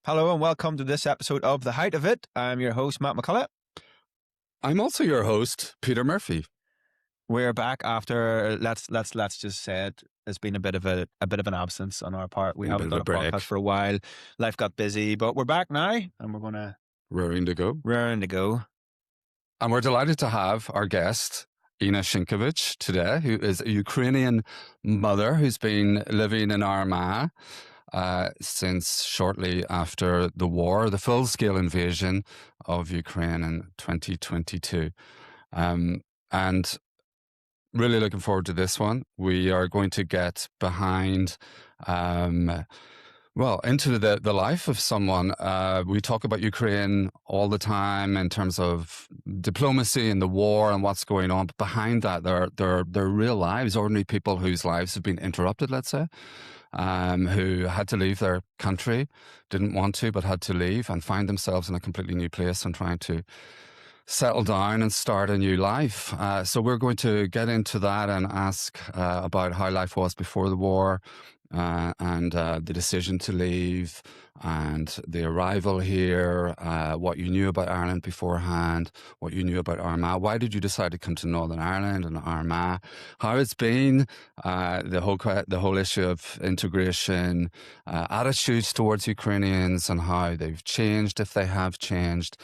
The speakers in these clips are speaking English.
Hello and welcome to this episode of The Height of It. I'm your host, Matt McCullough. I'm also your host, Peter Murphy. We're back after let's just say it. There's been a bit of an absence on our part. We haven't done a podcast for a while. Life got busy, but we're back now, and we're gonna raring to go. And we're delighted to have our guest, Ina Shynkevich, today, who is a Ukrainian mother who's been living in Armagh since shortly after the war, the full-scale invasion of Ukraine in 2022. And really looking forward to this one. We are going to get behind, into the life of someone. We talk about Ukraine all the time in terms of diplomacy and the war and what's going on. But behind that, there are real lives, ordinary people whose lives have been interrupted, let's say, who had to leave their country, didn't want to, but had to leave and find themselves in a completely new place and trying to settle down and start a new life. So we're going to get into that and ask about how life was before the war and the decision to leave and the arrival here, what you knew about Ireland beforehand, what you knew about Armagh. Why did you decide to come to Northern Ireland and Armagh? How it's been, the whole issue of integration, attitudes towards Ukrainians and how they've changed, if they have changed,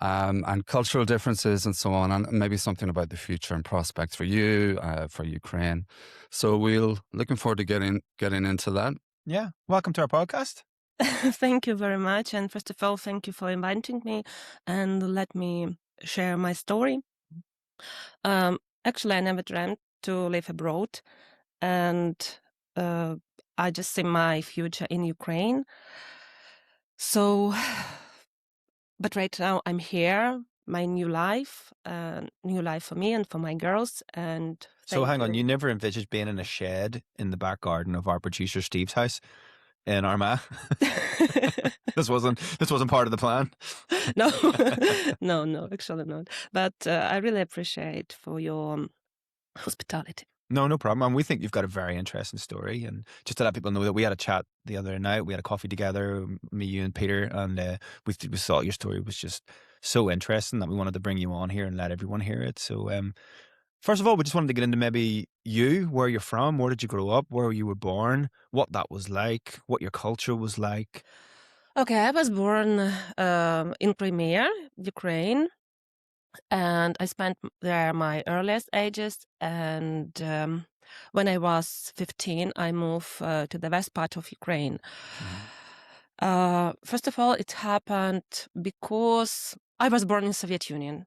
and cultural differences and so on, and maybe something about the future and prospects for you, for Ukraine. So we're looking forward to getting into that. Yeah. Welcome to our podcast. Thank you very much. And first of all, thank you for inviting me and let me share my story. Actually, I never dreamt to live abroad, and I just see my future in Ukraine. So, but right now I'm here, my new life for me and for my girls. And so hang on, you never envisaged being in a shed in the back garden of our producer Steve's house in Armagh? This wasn't part of the plan. No, actually not. But I really appreciate for your hospitality. No problem. And we think you've got a very interesting story. And just to let people know that we had a chat the other night, we had a coffee together, me, you and Peter, and we thought your story was just so interesting that we wanted to bring you on here and let everyone hear it. So first of all, we just wanted to get into maybe you, where you're from, where did you grow up, where you were born, what that was like, what your culture was like. Okay, I was born in Crimea, Ukraine, and I spent there my earliest ages. And when I was 15, I moved to the west part of Ukraine. First of all, it happened because I was born in Soviet Union.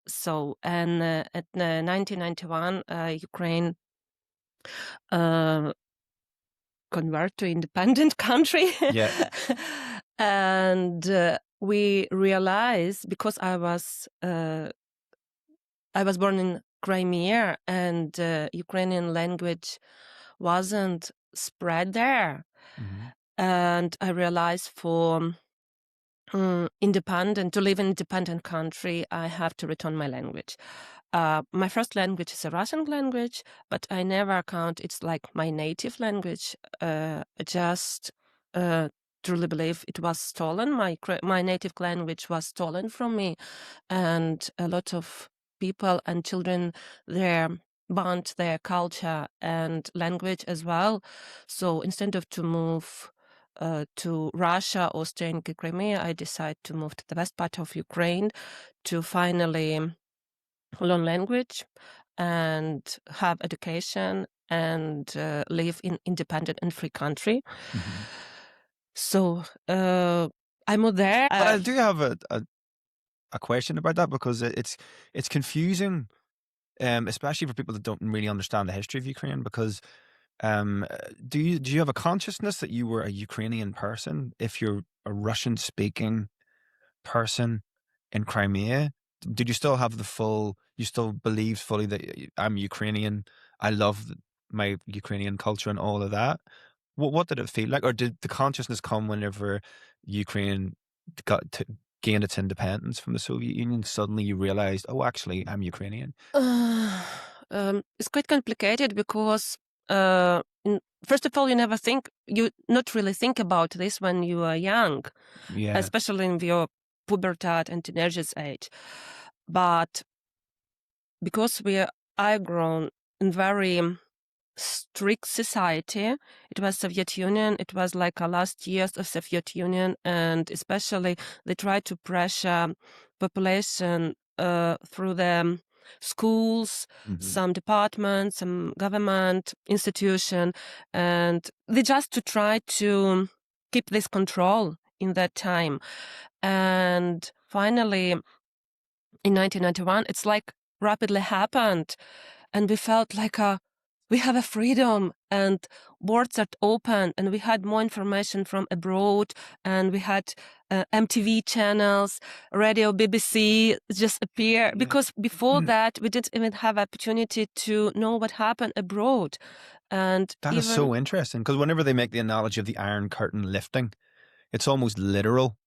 So, and at 1991, Ukraine convert to independent country. Yeah. And we realized, because I was born in Crimea, and Ukrainian language wasn't spread there. And I realized for to live in an independent country, I have to return my language. My first language is a Russian language, but I never count it's like my native language. Just truly believe it was stolen. My native language was stolen from me, and a lot of people and children there burnt their culture and language as well. So instead of to move to Russia or stay in Crimea, I decided to move to the west part of Ukraine to finally learn language and have education and live in independent and free country. So I moved there. But I do have a question about that, because it's confusing, especially for people that don't really understand the history of Ukraine, because do you have a consciousness that you were a Ukrainian person if you're a Russian speaking person in Crimea? Did you still have you still believed fully that I'm Ukrainian, I love my Ukrainian culture and all of that? What did it feel like? Or did the consciousness come whenever Ukraine gained its independence from the Soviet Union? Suddenly you realized, oh, actually, I'm Ukrainian. It's quite complicated, because first of all, you not really think about this when you are young, Yeah. especially in your puberty and teenagers age. But because I grown in very strict society, it was Soviet Union, it was like the last years of Soviet Union, and especially they tried to pressure population through the schools, some departments, some government institution, and they just to try to keep this control in that time. And finally, in 1991, it's like rapidly happened, and we felt like we have a freedom and borders are open, and we had more information from abroad, and we had MTV channels, radio, BBC just appear. Yeah. Because before that, we didn't even have opportunity to know what happened abroad. And That is so interesting, because whenever they make the analogy of the Iron Curtain lifting, it's almost literal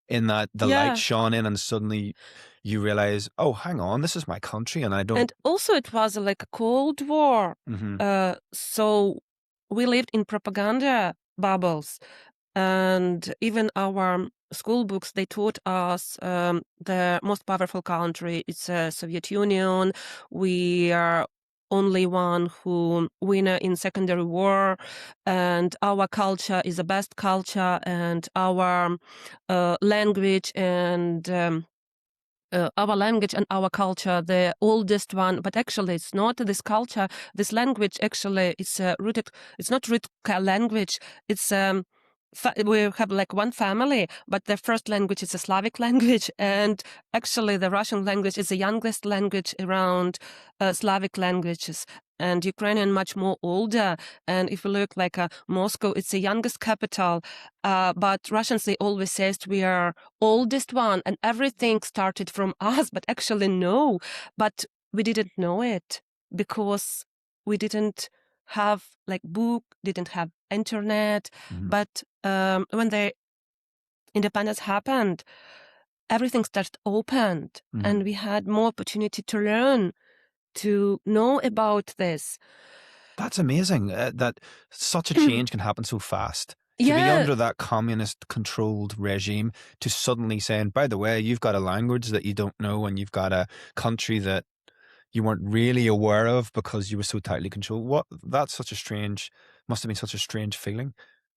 in that the light shone in and suddenly you realize, oh, hang on, this is my country and I don't... And also it was like a Cold War. So we lived in propaganda bubbles. And even our school books, they taught us the most powerful country, it's Soviet Union. We are only one who winner in secondary war, and our culture is the best culture, and our language and our language and our culture, the oldest one, but actually it's not this culture. This language actually is rooted. It's not rooted language. It's we have like one family, but the first language is a Slavic language, and actually the Russian language is the youngest language around Slavic languages. And Ukrainian much more older. And if you look like Moscow, it's the youngest capital. But Russians, they always say we are oldest one, and everything started from us. But actually, no. But we didn't know it because we didn't have like book, didn't have internet. But when the independence happened, everything started opened, and we had more opportunity to learn, to know about this. That's amazing that such a change can happen so fast. To be under that communist-controlled regime, to suddenly saying, by the way, you've got a language that you don't know, and you've got a country that you weren't really aware of because you were so tightly controlled. Must have been such a strange feeling.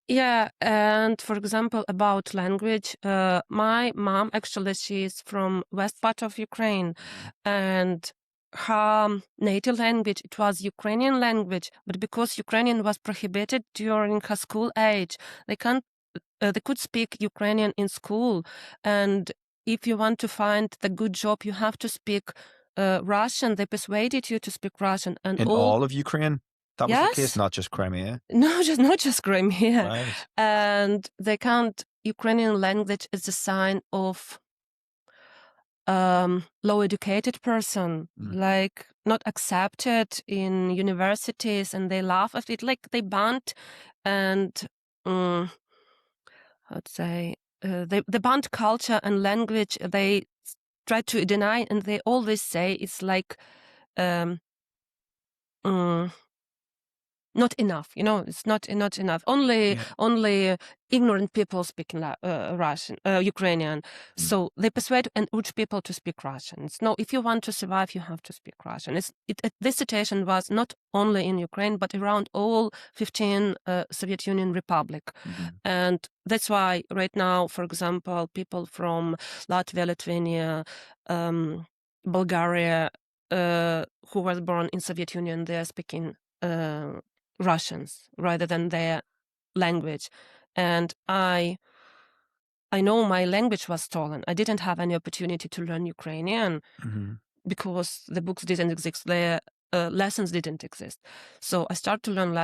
Yeah, and for example, about language, my mom, actually, she's from west part of Ukraine, and her native language, it was Ukrainian language, but because Ukrainian was prohibited during her school age, they could speak Ukrainian in school, and if you want to find the good job, you have to speak Russian. They persuaded you to speak Russian, and in all of Ukraine. That was the case, not just Crimea. No, not just Crimea. Right. And they count Ukrainian language as a sign of low-educated person, like not accepted in universities, and they laugh at it, like they banned, and I'd say they banned culture and language. They try to deny, and they always say it's like not enough, it's not enough. Only ignorant people speak Russian, Ukrainian. So they persuade and urge people to speak Russian. No, if you want to survive, you have to speak Russian. This situation was not only in Ukraine, but around all 15 Soviet Union republic. And that's why right now, for example, people from Latvia, Lithuania, Bulgaria, who was born in Soviet Union, they are speaking Russians rather than their language. And I know my language was stolen. I didn't have any opportunity to learn Ukrainian because the books didn't exist, the lessons didn't exist. So I started to learn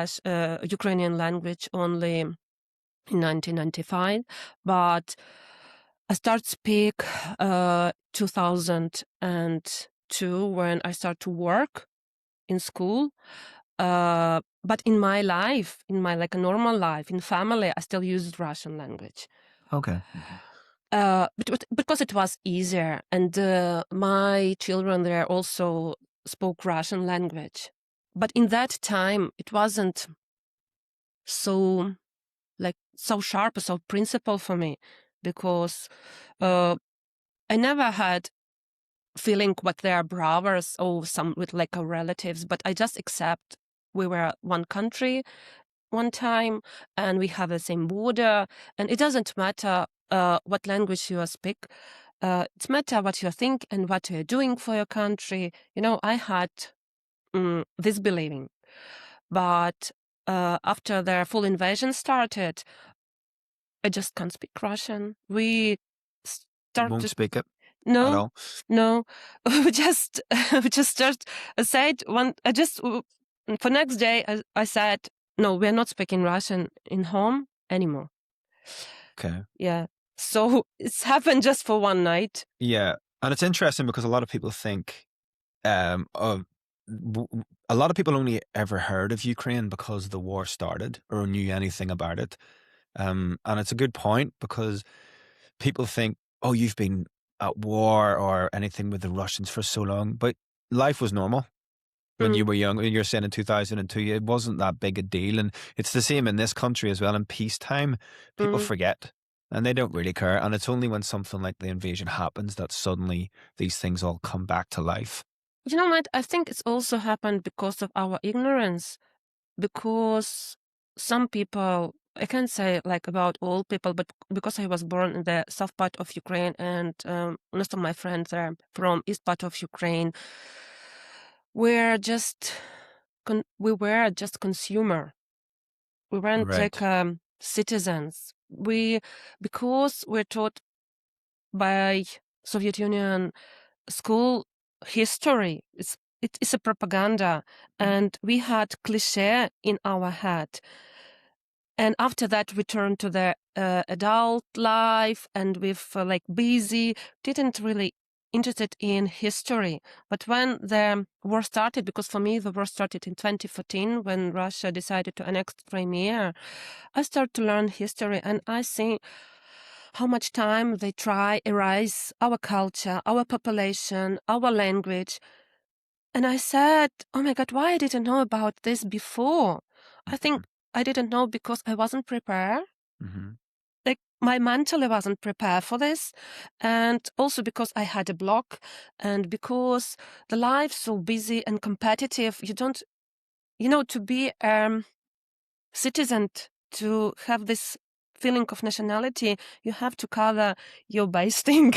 Ukrainian language only in 1995, but I started speak 2002 when I started to work in school. But in my life, in my like a normal life, in family, I still used Russian language. Okay. Because it was easier, and my children there also spoke Russian language. but in that time, it wasn't so sharp, so principle for me, because I never had feeling what they are brothers or some with like relatives, but I just accept we were one country one time and we have the same border, and it doesn't matter what language you speak. It's matter what you think and what you're doing for your country. I had this believing, but after the full invasion started, I just can't speak Russian. We You won't started. speak it at No, all? no. We just start. I said one. I just for next day. I said no. We're not speaking Russian in home anymore. Okay. Yeah. So it's happened just for one night. Yeah. And it's interesting because a lot of people think of a lot of people only ever heard of Ukraine because the war started or knew anything about it. And it's a good point because people think, oh, you've been at war or anything with the Russians for so long, but life was normal when you Mm, were young. When you're saying in 2002, it wasn't that big a deal. And it's the same in this country as well. In peacetime, people mm. forget and they don't really care. And it's only when something like the invasion happens that suddenly these things all come back to life. You know what? I think it's also happened because of our ignorance. Because some people, I can't say like about all people, but because I was born in the south part of Ukraine and most of my friends are from east part of Ukraine, we're just we were just consumer. We weren't like Right. citizens. Because we're taught by Soviet Union school history. It is a propaganda, and we had cliche in our head. And after that, we turned to the adult life, and we've like busy, didn't really interested in history. But when the war started, because for me the war started in 2014 when Russia decided to annex Crimea, I started to learn history, and I see how much time they try erase our culture, our population, our language. And I said, oh my God, why I didn't know about this before? I think I didn't know because I wasn't prepared. Mm-hmm. Like my mentally wasn't prepared for this. And also because I had a block and because the life's so busy and competitive, you don't, to be citizen, to have this feeling of nationality, you have to cover your base thing.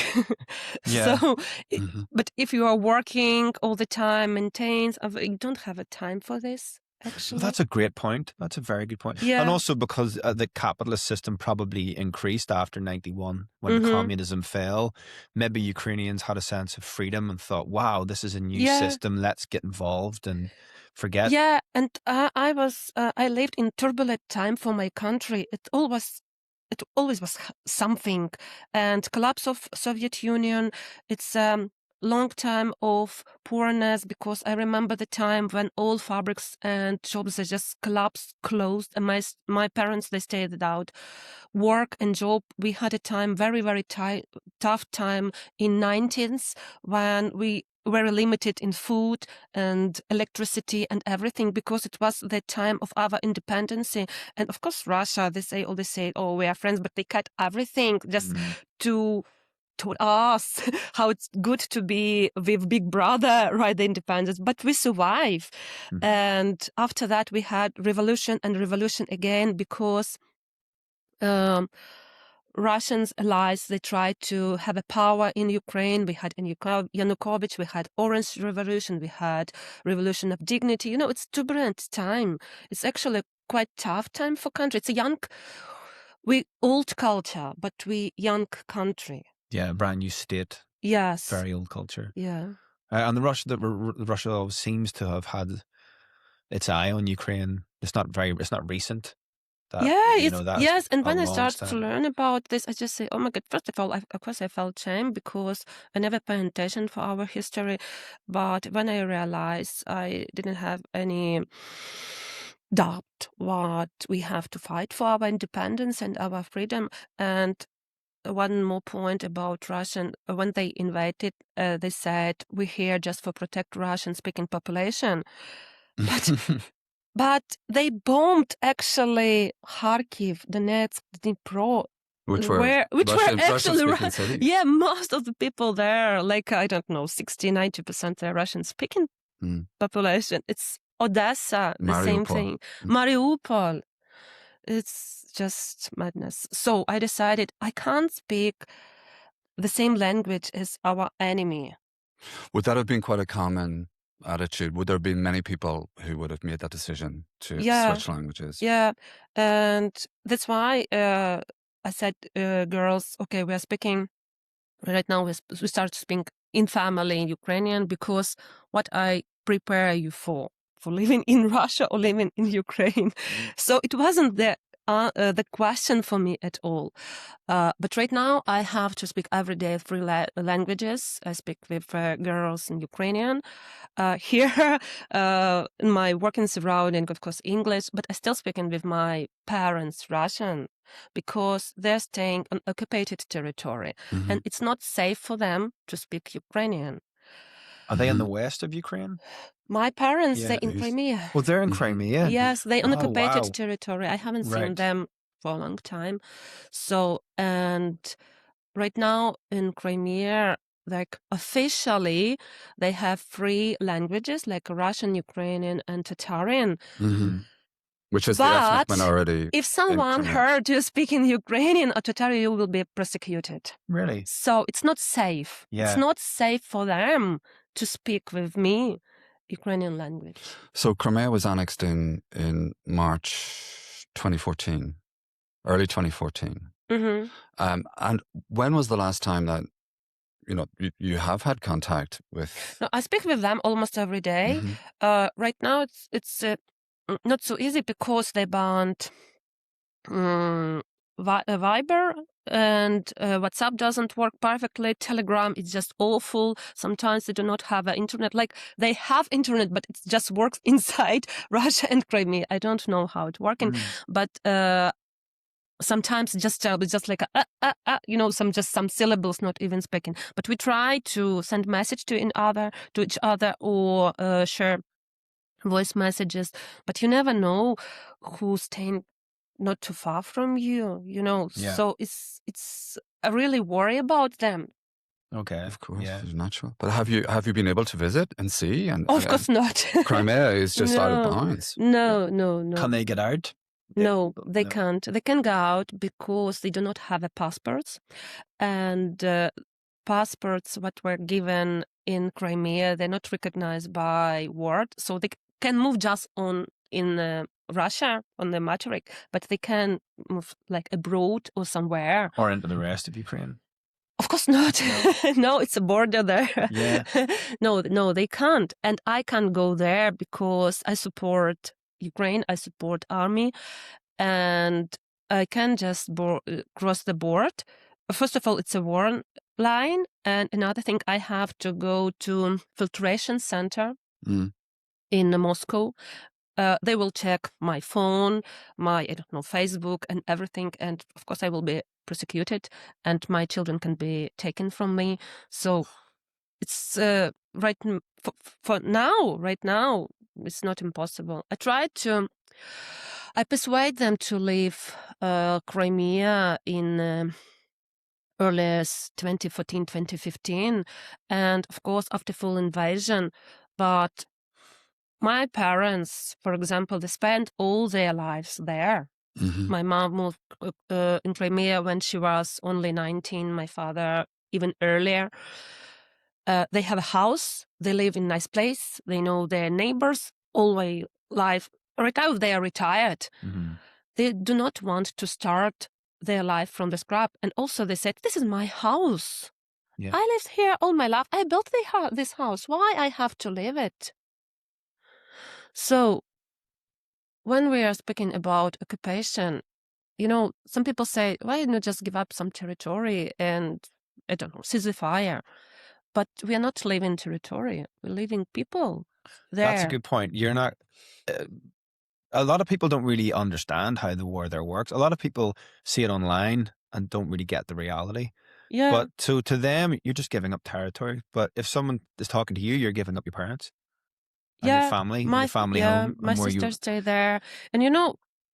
Yeah. So, Mhm. but if you are working all the time, maintains, you don't have a time for this, Well, actually. that's a great point. That's a very good point. And Yeah. also because the capitalist system probably increased after 91 when the Mm-hmm. communism fell. Maybe Ukrainians had a sense of freedom and thought, wow, this is a new Yeah. system. Let's get involved and forget. Yeah, and I lived in turbulent time for my country. It always was something. And collapse of Soviet Union, it's long time of poorness, because I remember the time when all fabrics and shops they just collapsed, closed, and my parents they stayed out. Work and job, we had a time very very tough time in 19th when we were limited in food and electricity and everything, because it was the time of our independence. And of course Russia, they always say, oh, we are friends, but they cut everything just to us how it's good to be with big brother, right, the independence, but we survive. And after that we had revolution and revolution again, because Russians allies, they tried to have a power in Ukraine. We had Yanukovych, we had Orange Revolution, we had Revolution of Dignity. It's turbulent time. It's actually quite tough time for country. It's we old culture, but we young country. Yeah, brand new state. Yes. Very old culture. Yeah. And Russia always seems to have had its eye on Ukraine. It's not recent. That's Yes. And a when I long started to standing. learn about this, I just say, oh my God, first of all, of course I felt shame because I never paid attention for our history. But when I realized I didn't have any doubt what we have to fight for our independence and our freedom. And one more point about Russian, when they invaded, they said, we're here just for protect Russian speaking population. But they bombed actually Kharkiv, Donetsk, Dnipro, Which were which were actually Russian-speaking cities. yeah, most of the people there, like I don't know, 60-90% they're Russian-speaking population. It's Odessa, the same Mariupol. thing. Mariupol. It's just madness. So I decided I can't speak the same language as our enemy. Would that have been quite a common attitude? Would there have been many people who would have made that decision to switch languages? Yeah, and that's why I said, girls, okay, we are speaking right now. We start speaking in family in Ukrainian, because what I prepare you for living in Russia or living in Ukraine. So it wasn't the question for me at all. But right now I have to speak every day 3 languages. I speak with girls in Ukrainian. Here, in my working surrounding, of course, English, but I still speaking with my parents Russian, because they're staying on occupied territory, and it's not safe for them to speak Ukrainian. Are they in the west of Ukraine? My parents, Yeah. they're in Crimea. Well, they're in Crimea. Yes, they on Oh, occupied wow. territory. I haven't seen Right. them for a long time. So, and right now in Crimea, like officially, they have 3 languages, like Russian, Ukrainian, and Tatarian. Which is the ethnic But minority. if someone Crimea. heard you speaking Ukrainian or Tatarian, you will be prosecuted. Really? So it's not safe. Yeah. It's not safe for them to speak with me Ukrainian language. So Crimea was annexed in March 2014, early 2014. And when was the last time that you have had contact with? No, I speak with them almost every day. Right now, it's not so easy, because they banned Viber, and WhatsApp doesn't work perfectly. Telegram is just awful. Sometimes they do not have internet. Like, they have internet, but it just works inside Russia and Crimea. I don't know how it's working, but sometimes it's just like some syllables not even speaking. But we try to send message to each other, or share voice messages. But you never know who's staying not too far from you, Yeah. So it's I really worry about them. Okay. Of course, Yeah. it's natural. But have you been able to visit and see? And Of course not. Crimea is just out of bounds. No. Can they get out? No, they can't. They can go out because they do not have passports, and passports what were given in Crimea, they're not recognized by word, so they can move just in Russia on the Matrix, but they can move like abroad or somewhere. Or into the rest of Ukraine? Of course not. No, it's a border there. Yeah. No, they can't. And I can't go there because I support Ukraine, I support army, and I can just cross the board. First of all, it's a war line, and another thing, I have to go to filtration center in Moscow. They will check my phone, my Facebook and everything, and of course I will be prosecuted, and my children can be taken from me. So it's right now it's not impossible. I persuade them to leave Crimea in early 2014, 2015, and of course after full invasion. But my parents, for example, they spent all their lives there. My mom moved in Crimea when she was only 19, my father even earlier. They have a house, they live in a nice place, they know their neighbors, always life. Right now they are retired. They do not want to start their life from the scrap. And also they said, this is my house. Yeah. I lived here all my life. I built this house. Why I have to leave it? So when we are speaking about occupation, some people say, why not just give up some territory and, I don't know, ceasefire? But we are not leaving territory. We're leaving people there. That's a good point. You're not... a lot of people don't really understand how the war there works. A lot of people see it online and don't really get the reality. Yeah. But so to them, you're just giving up territory. But if someone is talking to you, you're giving up your parents. and your Yeah, family home, my and where sister you. stay there. And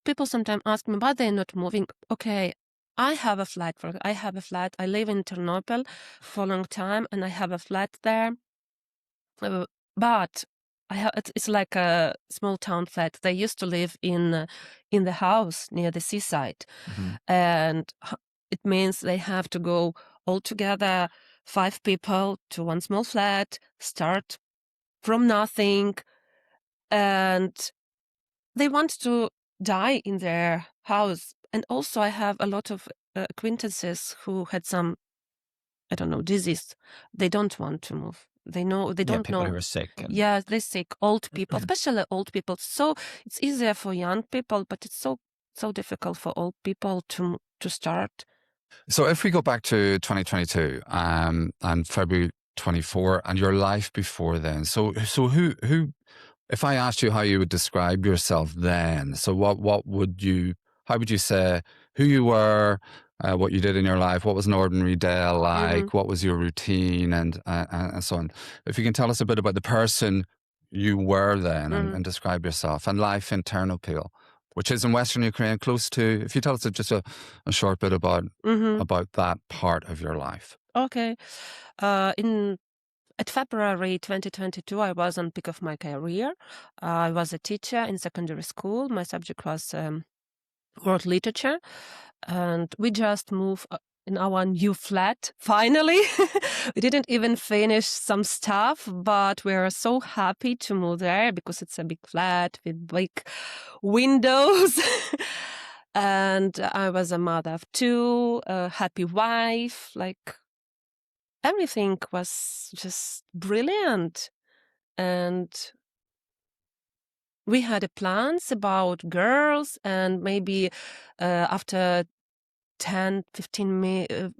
people sometimes ask me why they're not moving. Okay, I have a flat. I have a flat. I live in Ternopil for a long time, and I have a flat there. But it's like a small town flat. They used to live in the house near the seaside, Mhm. and it means they have to go all together, 5 people to one small flat, start from nothing, and they want to die in their house. And also, I have a lot of acquaintances who had some, I don't know, disease. They don't want to move. They Yeah, don't people know. who are sick and. Yeah, they're sick, old people, especially old people. So it's easier for young people, but it's so difficult for old people to start. So if we go back to 2022 and February 24 and your life before then, so who if I asked you how you would describe yourself then, so how would you say who you were, what you did in your life, what was an ordinary day like, what was your routine, and so on. If you can tell us a bit about the person you were then and describe yourself and life in Ternopil, which is in Western Ukraine, close to. If you tell us just a short bit about that part of your life. Okay. At February 2022, I was on peak of my career. I was a teacher in secondary school. My subject was world literature, and we just moved in our new flat. Finally, we didn't even finish some stuff, but we are so happy to move there because it's a big flat with big windows. And I was a mother of 2, a happy wife, like everything was just brilliant. And we had plans about girls, and maybe after 10, 15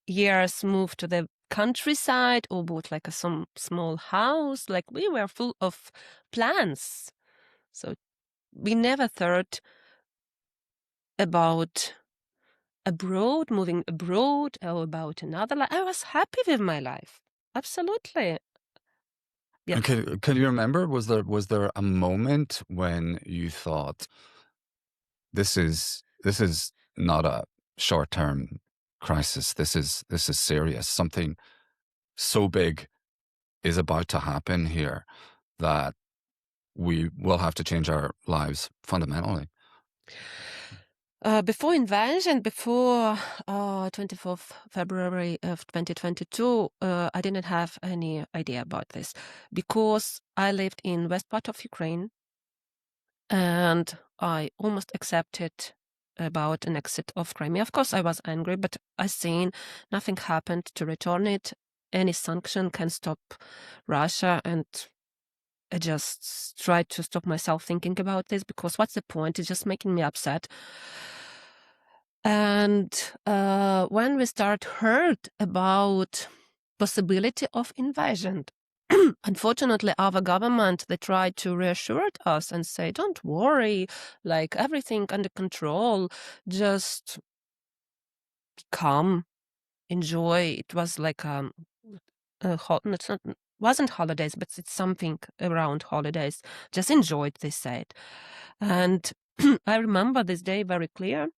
years move to the countryside or bought like some small house. Like we were full of plans. So we never thought about moving abroad, or about another life. I was happy with my life. Absolutely. Yeah. And can you remember, was there a moment when you thought, this is not a short-term crisis, this is serious, something so big is about to happen here that we will have to change our lives fundamentally? Before invasion, before 24th February of 2022, I didn't have any idea about this because I lived in west part of Ukraine, and I almost accepted about an exit of Crimea. Of course, I was angry, but I seen nothing happened to return it. Any sanction can stop Russia, and I just tried to stop myself thinking about this because what's the point? It's just making me upset. And when we heard about possibility of invasion, unfortunately, our government, they tried to reassure us and say, don't worry, like everything under control, just come, enjoy. It was like it's not, wasn't holidays, but it's something around holidays. Just enjoy it, they said. And I remember this day very clear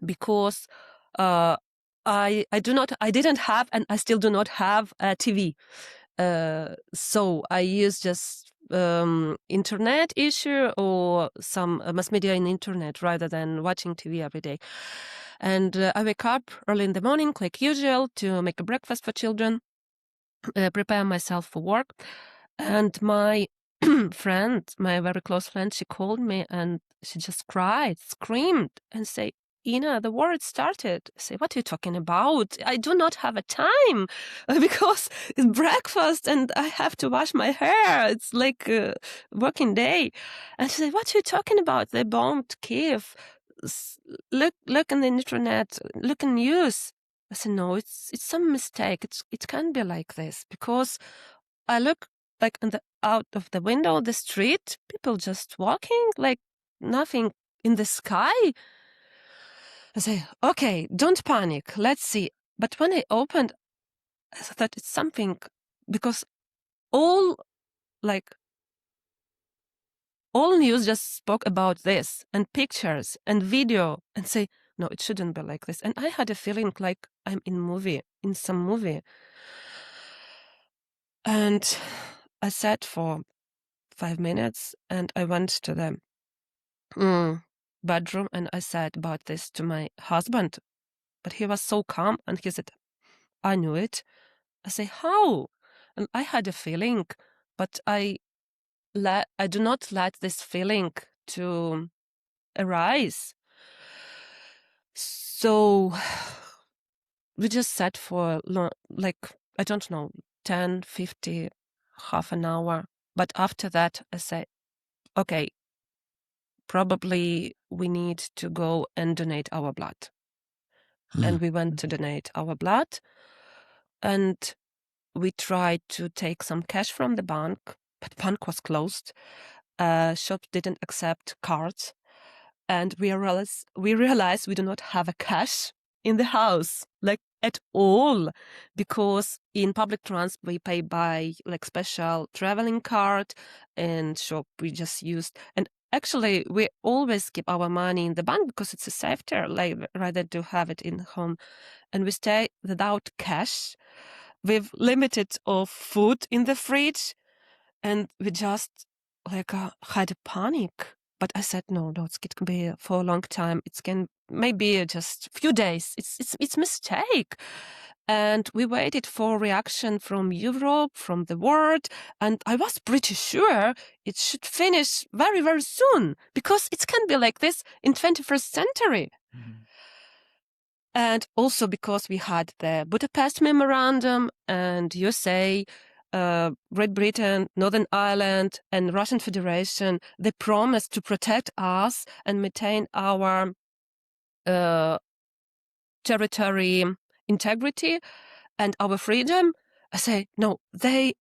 because I didn't have, and I still do not have a TV. So I use just internet issue or some mass media in internet rather than watching TV every day. And I wake up early in the morning, like usual, to make a breakfast for children, prepare myself for work. And my friend, my very close friend, she called me and she just cried, screamed, and say, Ina, the war had started. I say, what are you talking about? I do not have a time because it's breakfast and I have to wash my hair. It's like a working day. And she said, what are you talking about? They bombed Kiev. Look on the internet, look in news. I said, no, it's some mistake. It can't be like this because I look like out of the window of the street, people just walking, like nothing in the sky. I say, okay, don't panic. Let's see. But when I opened, I thought it's something because all like all news just spoke about this and pictures and video and say, no, it shouldn't be like this. And I had a feeling like I'm in some movie. And I sat for 5 minutes and I went to the bedroom and I said about this to my husband. But he was so calm and he said, I knew it. I say, how? And I had a feeling, but I do not let this feeling to arise. So we just sat for like, I don't know, 10, 50, half an hour. But after that, I said, okay, probably we need to go and donate our blood. And we went to donate our blood. And we tried to take some cash from the bank, but bank was closed. Shop didn't accept cards. And we realized we do not have a cash in the house, like at all, because in public transport we pay by like special traveling card, and shop we just used. And actually, we always keep our money in the bank because it's a safer, like rather to have it in home. And we stay without cash, with limited of food in the fridge, and we just like had a panic. But I said, no, it can be for a long time. It can maybe just a few days. It's mistake. And we waited for reaction from Europe, from the world. And I was pretty sure it should finish very, very soon, because it can be like this in 21st century. And also because we had the Budapest Memorandum and USA, Great Britain, Northern Ireland, and Russian Federation, they promised to protect us and maintain our territory integrity and our freedom. I say, no, they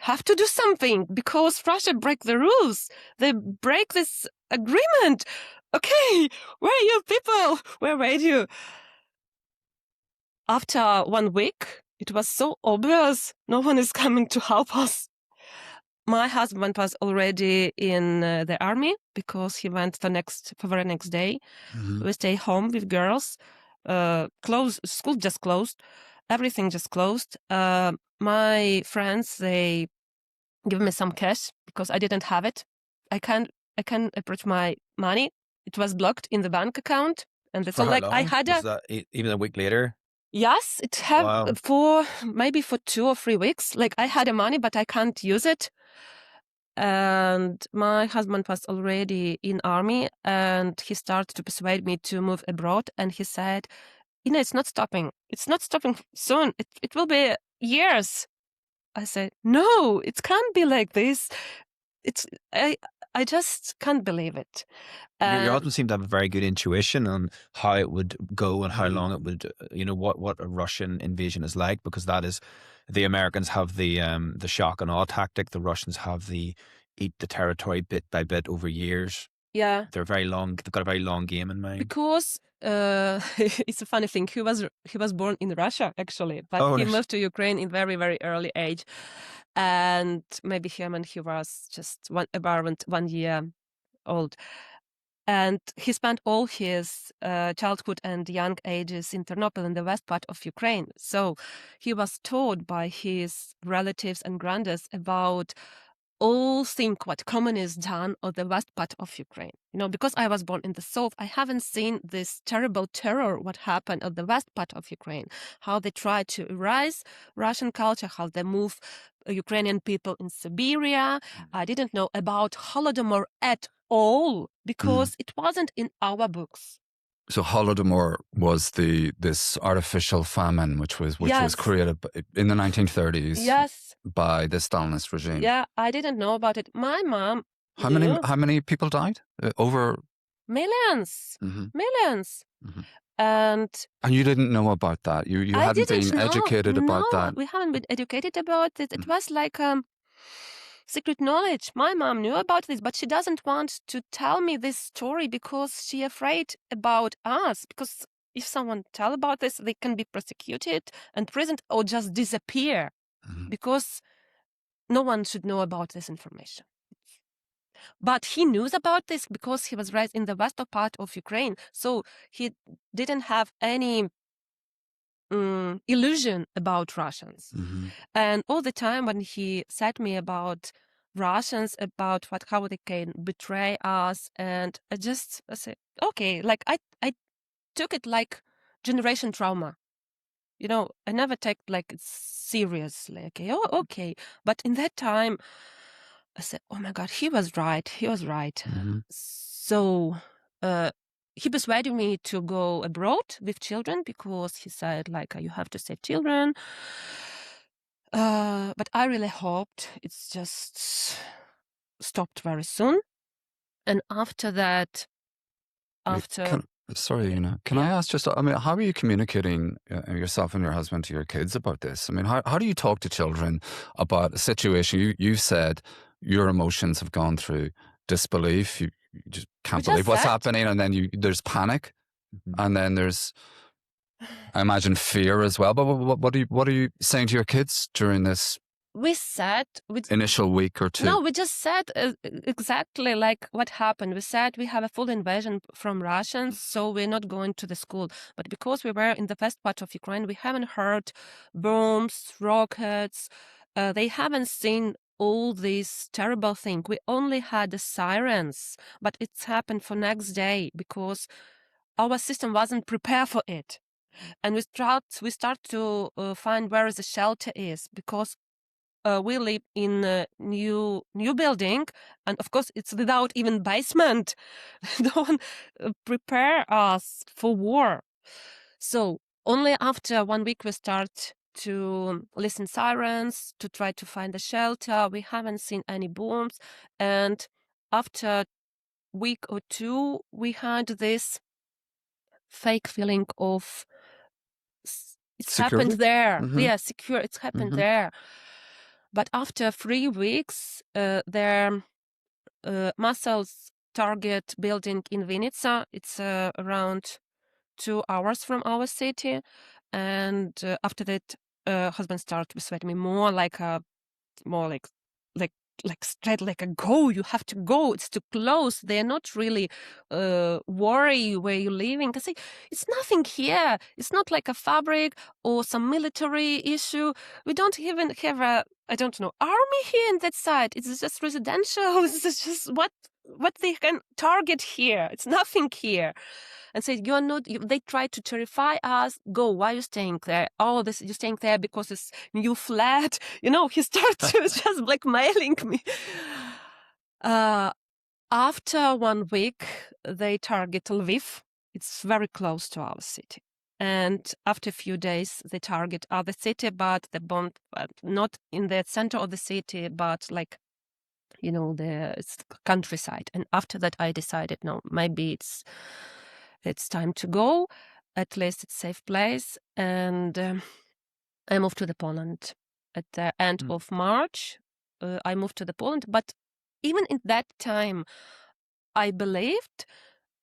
have to do something, because Russia break the rules. They break this agreement. Okay, where are you people? Where were you? After 1 week, it was so obvious no one is coming to help us. My husband was already in the army, because he went for the next day. We stay home with girls. School just closed. Everything just closed. My friends, they give me some cash because I didn't have it. I can approach my money. It was blocked in the bank account, and that's For all. how Like I long? had Was that even a week later? Yes, it have Wow. for maybe for 2 or 3 weeks. Like I had the money, but I can't use it. And my husband was already in army, and he started to persuade me to move abroad. And he said, Ina, it's not stopping. It's not stopping soon. It will be years. I said, no, it can't be like this. I just can't believe it. Your husband seemed to have a very good intuition on how it would go and how long it would, what a Russian invasion is like, because that is, the Americans have the shock and awe tactic. The Russians have the eat the territory bit by bit over years. Yeah. They're very long. They've got a very long game in mind. Because it's a funny thing. He was born in Russia, actually, but he moved to Ukraine in very, very early age. And maybe he was just around 1 year old. And he spent all his childhood and young ages in Ternopil, in the west part of Ukraine. So he was taught by his relatives and grandads about all think what communists done on the west part of Ukraine. Because I was born in the south, I haven't seen this terrible terror what happened on the west part of Ukraine, how they tried to erase Russian culture, how they move Ukrainian people in Siberia. I didn't know about Holodomor at all, because it wasn't in our books. So Holodomor was this artificial famine, which was created in the 1930s. Yes. By the Stalinist regime. Yeah, I didn't know about it. My mom. How many people died? Over millions. Millions. And you didn't know about that. You hadn't been educated about that. We haven't been educated about it. It was like secret knowledge. My mom knew about this, but she doesn't want to tell me this story because she's afraid about us. Because if someone tell about this, they can be prosecuted and imprisoned or just disappear. Because no one should know about this information. But he knew about this because he was raised in the western part of Ukraine. So he didn't have any illusion about Russians. Mm-hmm. And all the time when he said me about Russians, about how they can betray us, and I said, okay, like I took it like generation trauma. You know, I never take like it seriously. Okay, oh, okay. But in that time, I said, oh my God, he was right. He was right. Mm-hmm. So he persuaded me to go abroad with children because he said, like, you have to save children. But I really hoped it's just stopped very soon. And after that, Sorry, Ina. Can Yeah. I ask just, I mean, how are you communicating yourself and your husband to your kids about this? I mean, how do you talk to children about a situation? You said your emotions have gone through disbelief. You just can't believe what's happening. And then there's panic. And then there's, I imagine, fear as well. But what are you saying to your kids during this initial week or two? No, we just said exactly like what happened. We said we have a full invasion from Russians, so we're not going to the school. But because we were in the west part of Ukraine, we haven't heard bombs, rockets. They haven't seen all these terrible things. We only had the sirens, but it's happened for next day because our system wasn't prepared for it. And we start to find where the shelter is because we live in a new building, and of course it's without even basement. Don't prepare us for war. So only after 1 week we start to listen sirens, to try to find a shelter. We haven't seen any bombs, and after week or two we had this fake feeling of it's Security? happened there. Mm-hmm. Yeah, secure. It's happened there. But after 3 weeks, their muscles target building in Vinica. It's around 2 hours from our city. And after that, husband started persuading me more like straight like a go. You have to go. It's too close. They're not really worry where you're living. I say it's nothing here. It's not like a fabric or some military issue. We don't even have a army here in that side. It's just residential. It's just what they can target here. It's nothing here. And said, you're not, they try to terrify us. Go, why are you staying there? Oh, you're staying there because it's new flat. You know, he started just blackmailing me. After 1 week, they target Lviv. It's very close to our city. And after a few days, they target other city, but the bomb, not in the center of the city, but like, you know, it's countryside. And after that, I decided, no, maybe it's time to go. At least it's a safe place. And I moved to the Poland at the end of March. I moved to the Poland, but even in that time, I believed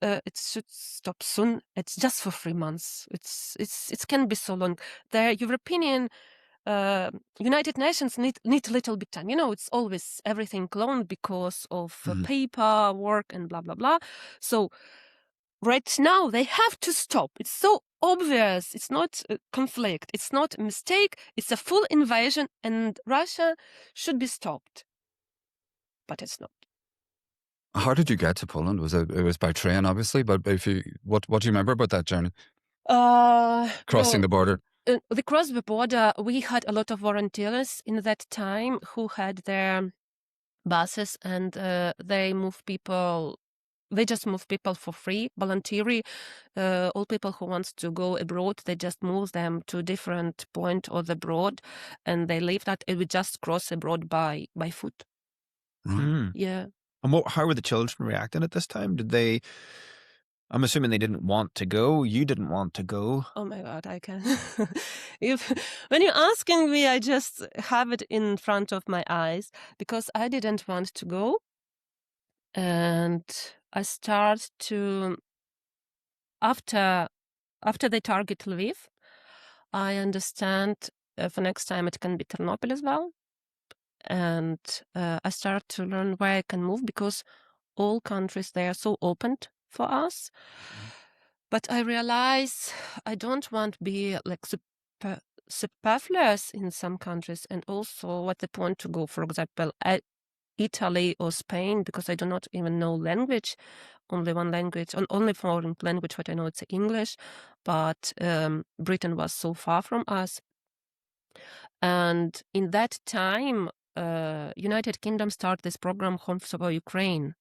it should stop soon. It's just for 3 months. It can be so long. The European United Nations need a little bit time. You know, it's always everything long because of paperwork and blah blah blah. So right now they have to stop. It's so obvious. It's not a conflict. It's not a mistake. It's a full invasion, and Russia should be stopped. But it's not. How did you get to Poland? It was by train, obviously, but what do you remember about that journey? Crossing the border. Across the border, we had a lot of volunteers in that time who had their buses, and they just move people for free, voluntary. All people who want to go abroad, they just move them to a different point of the broad, and they leave that. It would just cross abroad by foot. Right. Yeah. And how were the children reacting at this time? I'm assuming they didn't want to go. You didn't want to go. Oh my God, I can. When you're asking me, I just have it in front of my eyes because I didn't want to go. And I start to, after they target Lviv, I understand for next time it can be Ternopil as well. and I started to learn where I can move, because all countries, they are so open for us. But I realize I don't want to be like superfluous in some countries, and also what the point to go, for example, Italy or Spain, because I do not even know language, only one language, only foreign language, what I know it's English, but Britain was so far from us. And in that time, United Kingdom started this program Home for Ukraine.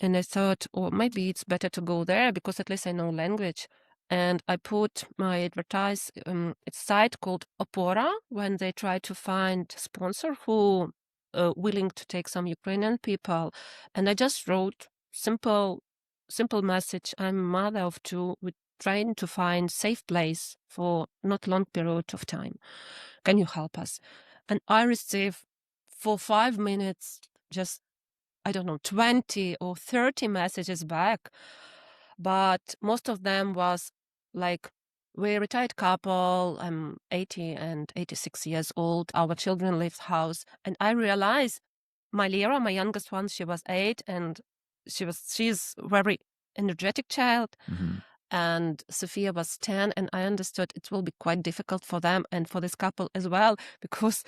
And I thought, oh, maybe it's better to go there because at least I know language. And I put my advertise it's site called Opora, when they try to find sponsor who willing to take some Ukrainian people. And I just wrote simple message. I'm a mother of two. We're trying to find safe place for not long period of time. Can you help us? And I received for 5 minutes just, I don't know, 20 or 30 messages back. But most of them was like, we're a retired couple, I'm 80 and 86 years old, our children leave house. And I realized my Lira, my youngest one, she was 8, and she's very energetic child. And Sophia was 10, and I understood it will be quite difficult for them and for this couple as well, because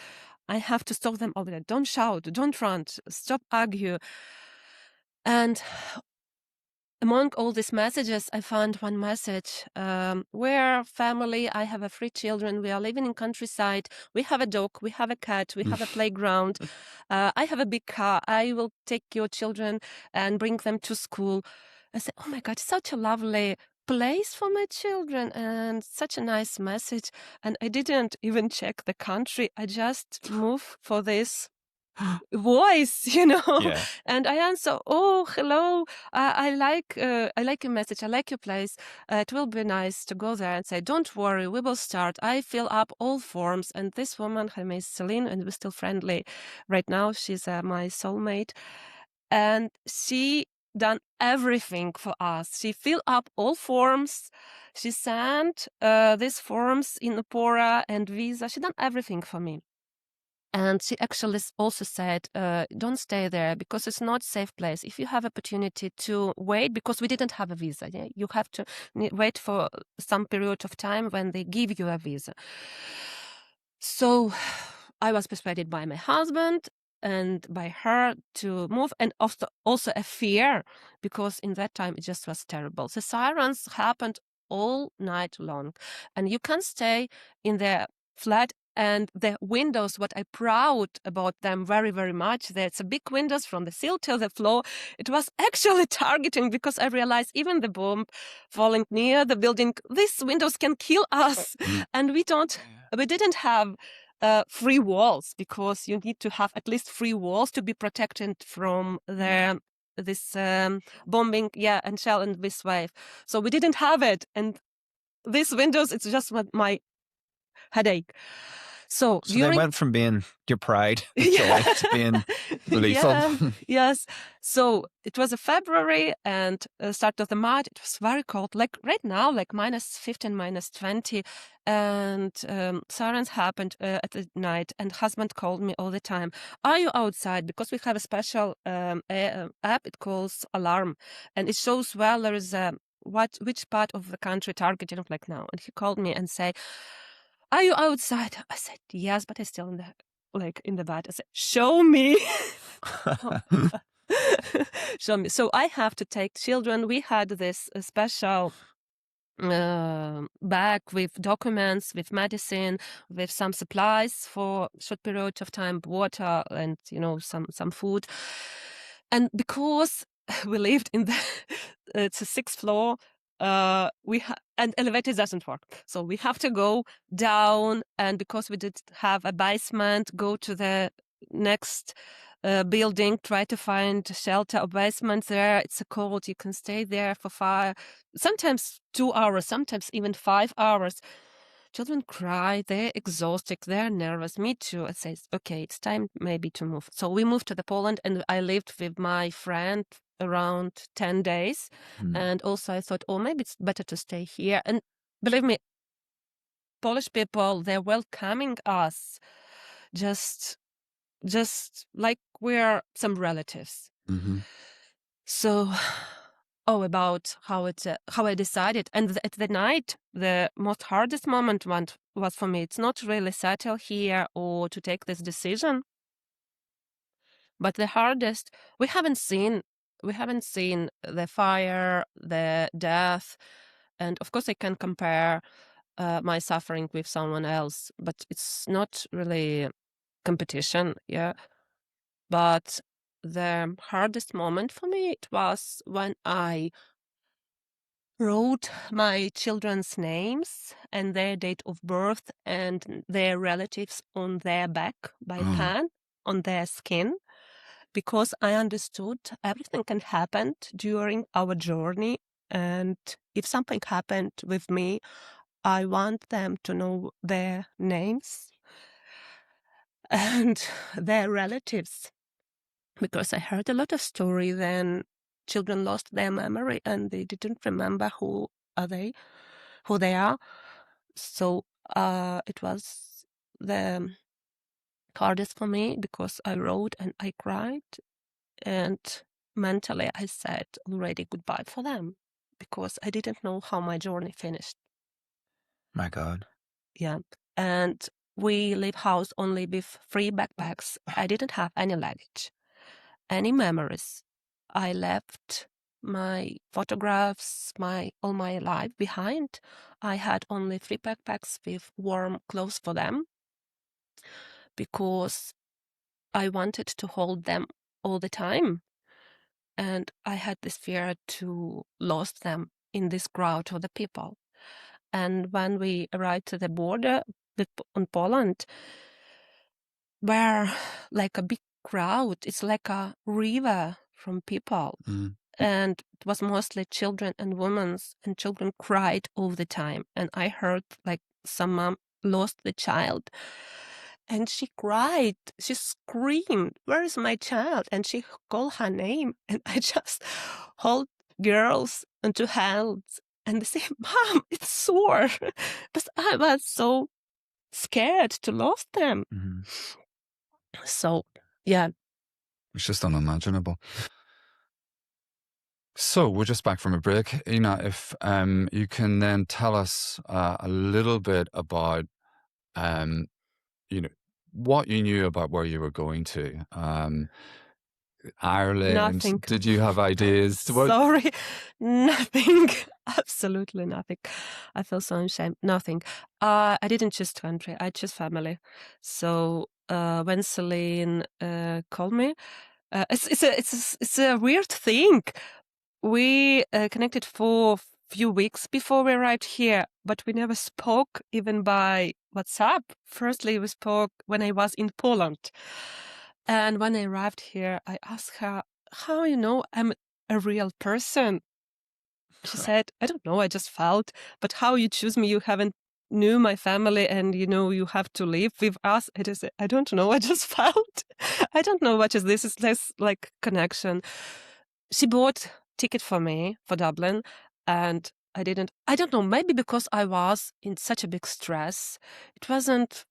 I have to stop them all the time. Don't shout, don't run, stop argue. And among all these messages, I found one message. We're family. I have 3 children. We are living in countryside. We have a dog. We have a cat. We have a playground. I have a big car. I will take your children and bring them to school. I said, oh my God, such a lovely place for my children, and such a nice message. And I didn't even check the country. I just moved for this voice, Yeah. and I answer, oh, hello, I like your message, I like your place, it will be nice to go there. And say, don't worry, we will start. I fill up all forms. And this woman, her name is Celine, and we're still friendly right now. She's my soulmate, and she done everything for us. She filled up all forms, she sent these forms in Opora and visa. She done everything for me. And she actually also said, don't stay there because it's not a safe place. If you have opportunity to wait, because we didn't have a visa, yeah? You have to wait for some period of time when they give you a visa. So I was persuaded by my husband and by her to move, and also a fear, because in that time it just was terrible. The sirens happened all night long, and you can stay in the flat. And the windows, what I proud about them very, very much, there's a big windows from the sill till the floor. It was actually targeting, because I realized even the bomb falling near the building, these windows can kill us. And we didn't have 3 walls, because you need to have at least 3 walls to be protected from this bombing, and shell and this wave. So we didn't have it. And these windows, it's just my headache. So they went from being your pride and joy to being lethal. Yes. So it was a February and start of the March. It was very cold, like right now, like -15, -20. And sirens happened at the night, and husband called me all the time. Are you outside? Because we have a special app, it calls Alarm, and it shows well there is which part of the country targeting like now. And he called me and say, are you outside? I said, yes, but I'm still in the bed. I said, show me. Show me. So I have to take children. We had this special bag with documents, with medicine, with some supplies for short period of time, water and, some food. And because we lived in it's a 6th floor, and elevator doesn't work, so we have to go down, and because we did have a basement, go to the next building, try to find shelter or basement there. It's a cold, you can stay there for sometimes 2 hours, sometimes even 5 hours. Children cry, they're exhausted, they're nervous, me too. I say, okay, it's time maybe to move. So we moved to the Poland, and I lived with my friend around 10 days. And also I thought, maybe it's better to stay here. And believe me, Polish people, they're welcoming us just just like we're some relatives. Mm-hmm. So, about how I decided, and at the night, the most hardest moment was for me. It's not really settle here or to take this decision, but the hardest we haven't seen the fire, the death, and of course I can compare my suffering with someone else, but it's not really competition, yeah. But the hardest moment for me, it was when I wrote my children's names and their date of birth and their relatives on their back by pen on their skin, because I understood everything can happen during our journey, and if something happened with me, I want them to know their names and their relatives, because I heard a lot of story then children lost their memory and they didn't remember who they are. So it was the hardest for me because I wrote and I cried, and mentally I said already goodbye for them because I didn't know how my journey finished. My God. Yeah. And we leave house only with 3 backpacks. I didn't have any luggage, any memories. I left my photographs, all my life behind. I had only 3 backpacks with warm clothes for them because I wanted to hold them all the time. And I had this fear to lose them in this crowd of the people. And when we arrived to the border on Poland, where like a big crowd, it's like a river from people. And it was mostly children and women, and children cried all the time. And I heard like some mom lost the child, and she cried, she screamed, "Where is my child?" And she called her name, and I just hold girls into hands and they say, "Mom, it's sore." But I was so scared to lose them. Mm-hmm. So, yeah. It's just unimaginable. So we're just back from a break. Ina, if you can then tell us a little bit about, what you knew about where you were going to. Ireland, Nothing. did you have ideas? Sorry, nothing. Absolutely nothing. I feel so ashamed. Nothing. I didn't choose country. I chose family. So when Celine called me, it's a weird thing. We connected for a few weeks before we arrived here, but we never spoke even by WhatsApp. Firstly, we spoke when I was in Poland. And when I arrived here, I asked her, "How you know I'm a real person?" She said, "I don't know, I just felt. But how you choose me? You haven't knew my family and you have to live with us." I just said, "I don't know, I just felt." I don't know what is this. It's less like connection. She bought ticket for me for Dublin, and I don't know, maybe because I was in such a big stress, it wasn't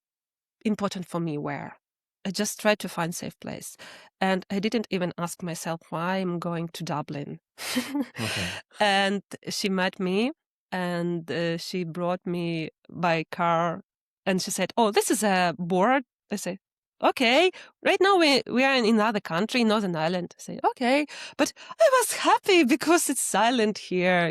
important for me where. I just tried to find safe place. And I didn't even ask myself why I'm going to Dublin. Okay. And she met me, and she brought me by car, and she said, "Oh, this is a board." I say, "Okay, right now we are in another country, Northern Ireland." I say, "Okay." But I was happy because it's silent here,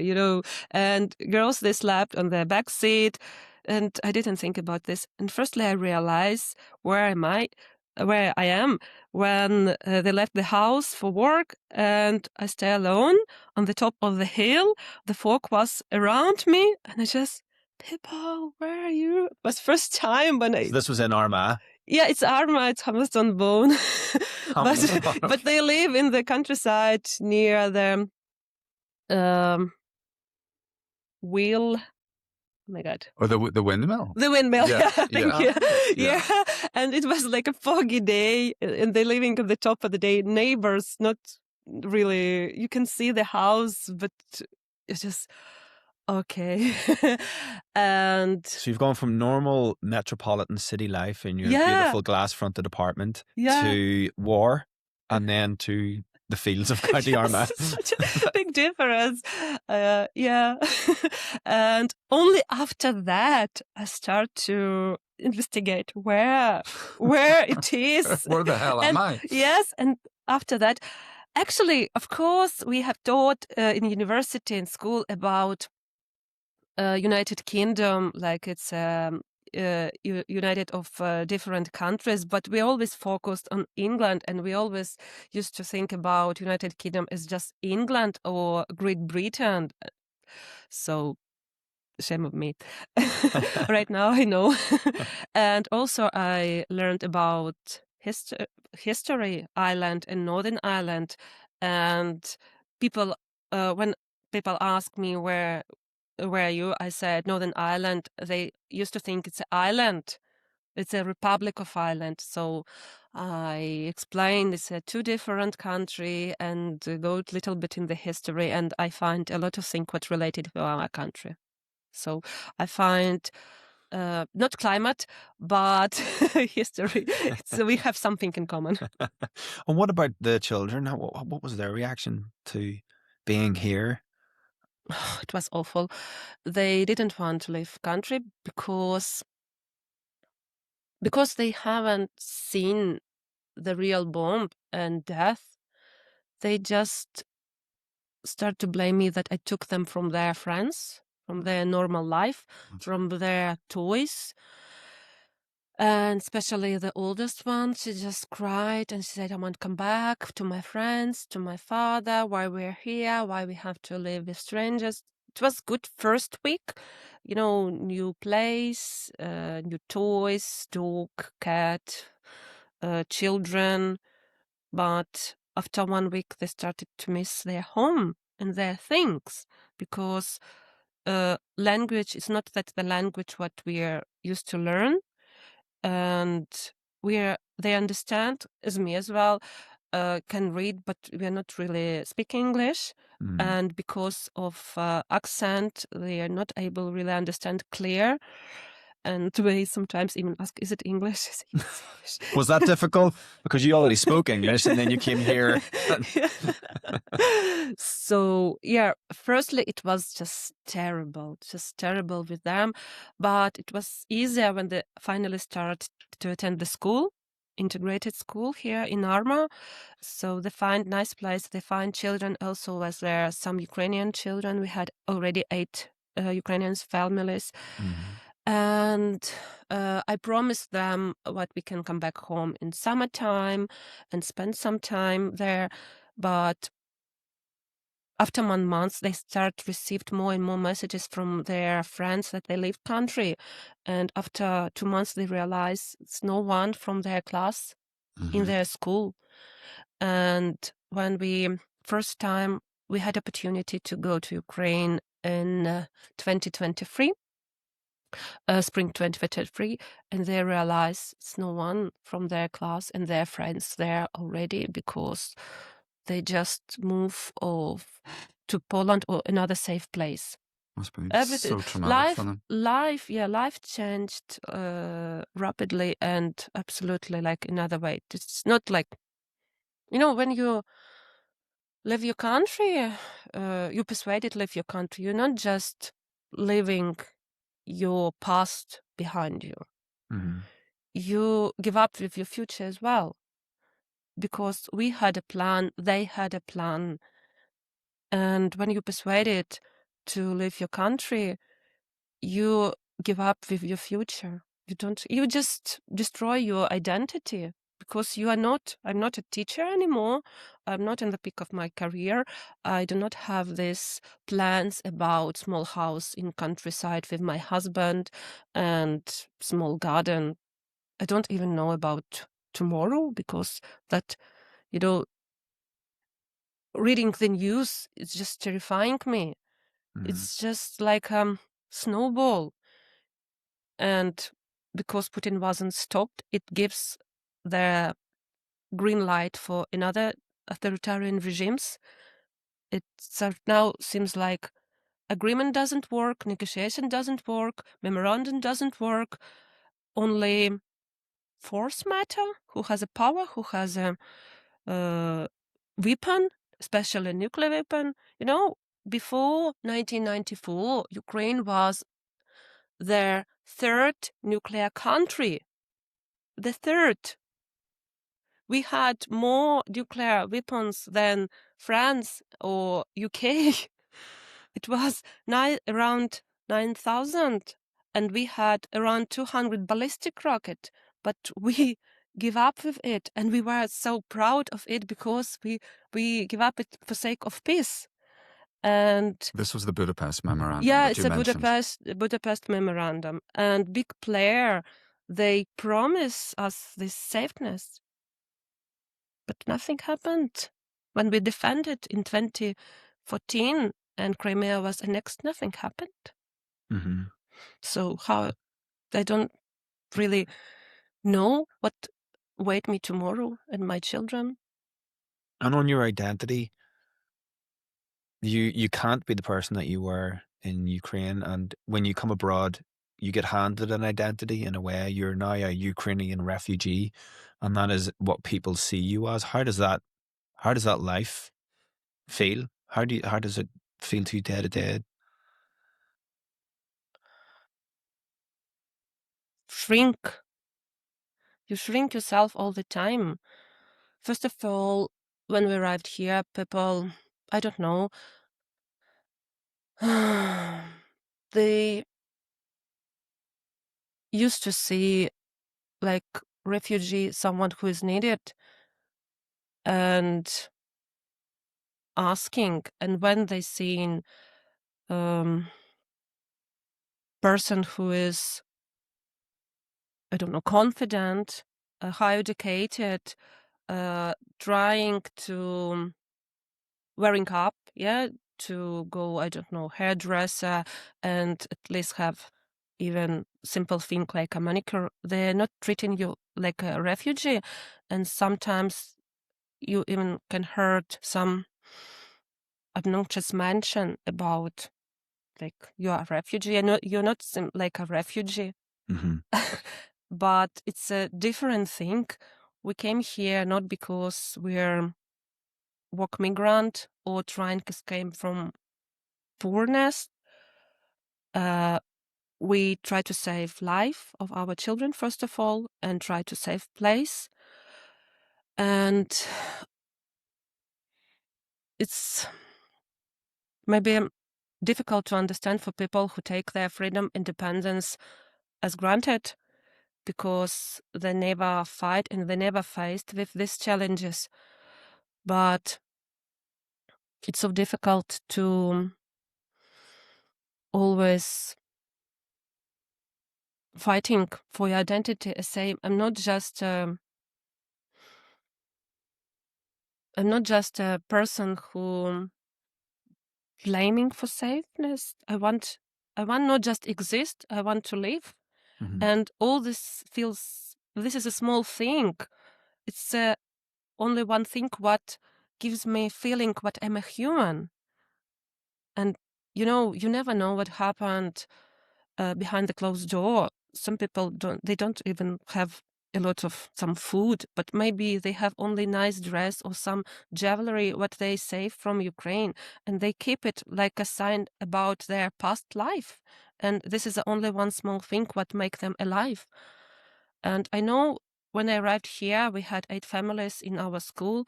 and girls, they slept on the back seat. And I didn't think about this. And firstly, I realized where I am when they left the house for work, and I stay alone on the top of the hill. The folk was around me, and I just, "People, where are you?" It was first time when So this was in Armagh. Yeah, it's Armagh, it's Hamilton Bone. But they live in the countryside near the wheel. Oh my God. Or the windmill? The windmill, Yeah, thank yeah, you. yeah. Yeah, and it was like a foggy day, and they're living at the top of the day. Neighbors, not really, you can see the house, but it's just, Okay. And So you've gone from normal metropolitan city life in your yeah, beautiful glass-fronted apartment yeah. to war, and then to the fields of County Armagh. Yes, such a big difference. Yeah. And only after that, I start to investigate where it is. Where the hell am And I? yes, and after that, actually, of course, we have taught in university and school about United Kingdom, like it's united of different countries, but we always focused on England, and we always used to think about United Kingdom as just England or Great Britain. So shame of me. Right now I know. And also I learned about history, Ireland and Northern Ireland, and people when people ask me where are you, I said Northern Ireland. They used to think it's an island. It's a Republic of Ireland. So I explained it's a two different country and go a little bit in the history, and I find a lot of things what related to our country. So I find not climate, but history. So we have something in common. And what about the children? What was their reaction to being here? It was awful. They didn't want to leave country because they haven't seen the real bomb and death. They just start to blame me that I took them from their friends, from their normal life, from their toys. And especially the oldest one, she just cried and she said, I want to come back to my friends, to my father, why we're here, why we have to live with strangers. It was good first week, new place, new toys, dog, cat, children. But after 1 week, they started to miss their home and their things, because language is not that the language what we are used to learn, and they understand, as me as well, can read, but we are not really speaking English. And because of accent, they are not able really understand clear. And they sometimes even ask, is it English? Is it English? Was that difficult? Because you already spoke English and then you came here. So, yeah, firstly, it was just terrible with them. But it was easier when they finally started to attend the school, integrated school here in Armagh. So they find nice place. They find children also, as there are some Ukrainian children. We had already 8 Ukrainian families. And I promised them what we can come back home in summertime and spend some time there. But after 1 month, they received more and more messages from their friends that they leave country. And after 2 months, they realize it's no one from their class in their school. And when first time we had opportunity to go to Ukraine in 2023, spring 2023, and they realize it's no one from their class and their friends there already, because they just move off to Poland or another safe place. Must be Everything, so traumatic for them. life changed rapidly and absolutely like another way. It's not like, when you leave your country, you persuaded to leave your country. You're not just leaving your past behind you. You give up with your future as well, because we had a plan, they had a plan. And when you persuaded to leave your country, you give up with your future. You just destroy your identity, because I'm not a teacher anymore. I'm not in the peak of my career. I do not have these plans about small house in countryside with my husband and small garden. I don't even know about tomorrow, because that, reading the news is just terrifying me. It's just like snowball. And because Putin wasn't stopped, it gives the green light for another authoritarian regimes. It now seems like agreement doesn't work, negotiation doesn't work, memorandum doesn't work. Only force matter, who has a power, who has a weapon, especially a nuclear weapon. Before 1994, Ukraine was their third nuclear country. The third. We had more nuclear weapons than France or UK. It was around 9,000, and we had around 200 ballistic rockets. But we give up with it, and we were so proud of it because we give up it for sake of peace. And this was the Budapest Memorandum. Yeah, that it's you a mentioned. Budapest Memorandum, and big player, they promise us this safeness, but nothing happened. When we defended in 2014 and Crimea was annexed, nothing happened. Mm-hmm. So how I don't really know what wait me tomorrow and my children. And on your identity, you can't be the person that you were in Ukraine, and when you come abroad, you get handed an identity in a way. You're now a Ukrainian refugee, and that is what people see you as. How does that life feel? How does it feel to you day to day? You shrink yourself all the time. First of all, when we arrived here, people, I don't know, they used to see like refugee, someone who is needed, and asking. And when they seen person who is, I don't know, confident, high educated, trying to wearing up, to go, I don't know, hairdresser, and at least have even simple thing like a manicure, they're not treating you like a refugee. And sometimes you even can hurt some obnoxious mention about like you are a refugee. You're not like a refugee. Mm-hmm. But it's a different thing. We came here not because we're work migrant or trying to escape from poorness. We try to save life of our children, first of all, and try to save place. And it's maybe difficult to understand for people who take their freedom, independence as granted, because they never fight and they never faced with these challenges. But it's so difficult to always fighting for your identity. I say I'm not just a person who claiming for safeness. I want not just exist, I want to live. Mm-hmm. And all this is a small thing. It's only one thing what gives me feeling what I'm a human. And you never know what happened behind the closed door. Some people don't even have a lot of some food, but maybe they have only nice dress or some jewelry what they save from Ukraine, and they keep it like a sign about their past life. And this is only one small thing what make them alive. And I know when I arrived here, we had 8 families in our school,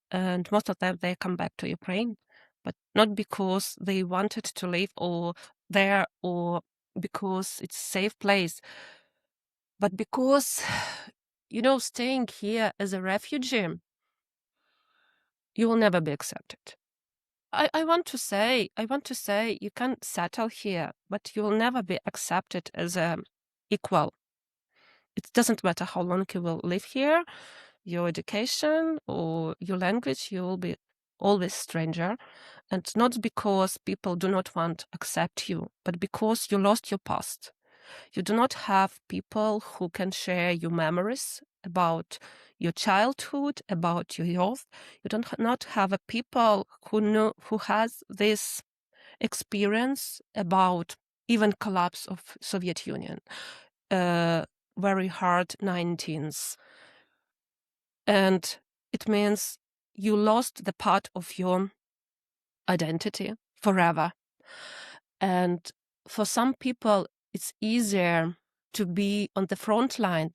and most of them they come back to Ukraine, but not because they wanted to live or there or because it's a safe place, but because staying here as a refugee, you will never be accepted. I want to say you can settle here, but you will never be accepted as a equal. It doesn't matter how long you will live here, your education or your language, you will be always stranger. And not because people do not want to accept you, but because you lost your past. You do not have people who can share your memories about your childhood, about your youth. You don't not have a people who has this experience about even collapse of Soviet Union, very hard 19th. And it means you lost the part of your identity forever. And for some people, it's easier to be on the front line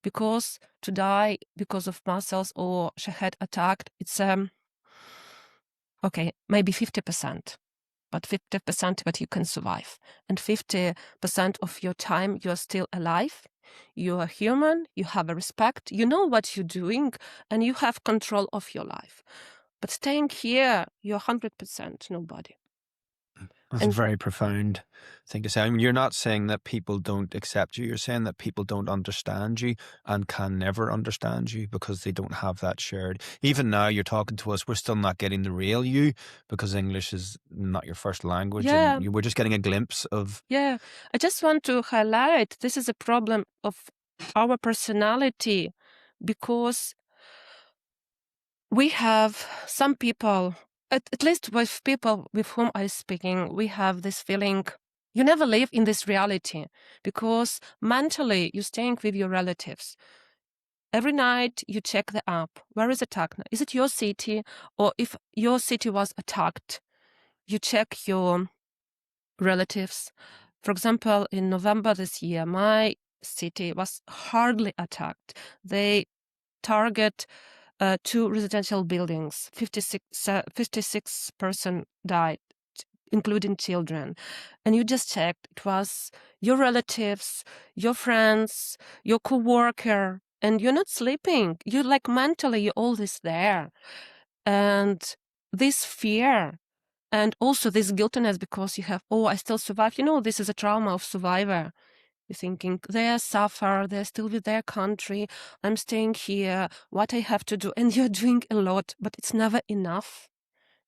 because to die because of muscles or shahid attack, it's okay, maybe 50%, but 50% that you can survive. And 50% of your time, you're still alive. You are human, you have a respect, you know what you're doing, and you have control of your life. But staying here, you're 100% nobody. That's a very profound thing to say. I mean, you're not saying that people don't accept you. You're saying that people don't understand you and can never understand you because they don't have that shared. Even now, you're talking to us, we're still not getting the real you because English is not your first language, Yeah. and we're just getting a glimpse of. Yeah, I just want to highlight this is a problem of our personality, because we have some people, at least with people with whom I'm speaking, we have this feeling you never live in this reality because mentally you're staying with your relatives. Every night you check the app. Where is attack? Is it your city? Or if your city was attacked, you check your relatives. For example, in November this year, my city was hardly attacked. They target 2 residential buildings. 56 person died, including children. And you just checked. It was your relatives, your friends, your co-worker, and you're not sleeping. You're like mentally, you're always there. And this fear and also this guiltiness because you have, I still survive. You know, this is a trauma of survivor. You're thinking, they suffer, they're still with their country, I'm staying here, what I have to do. And you're doing a lot, but it's never enough.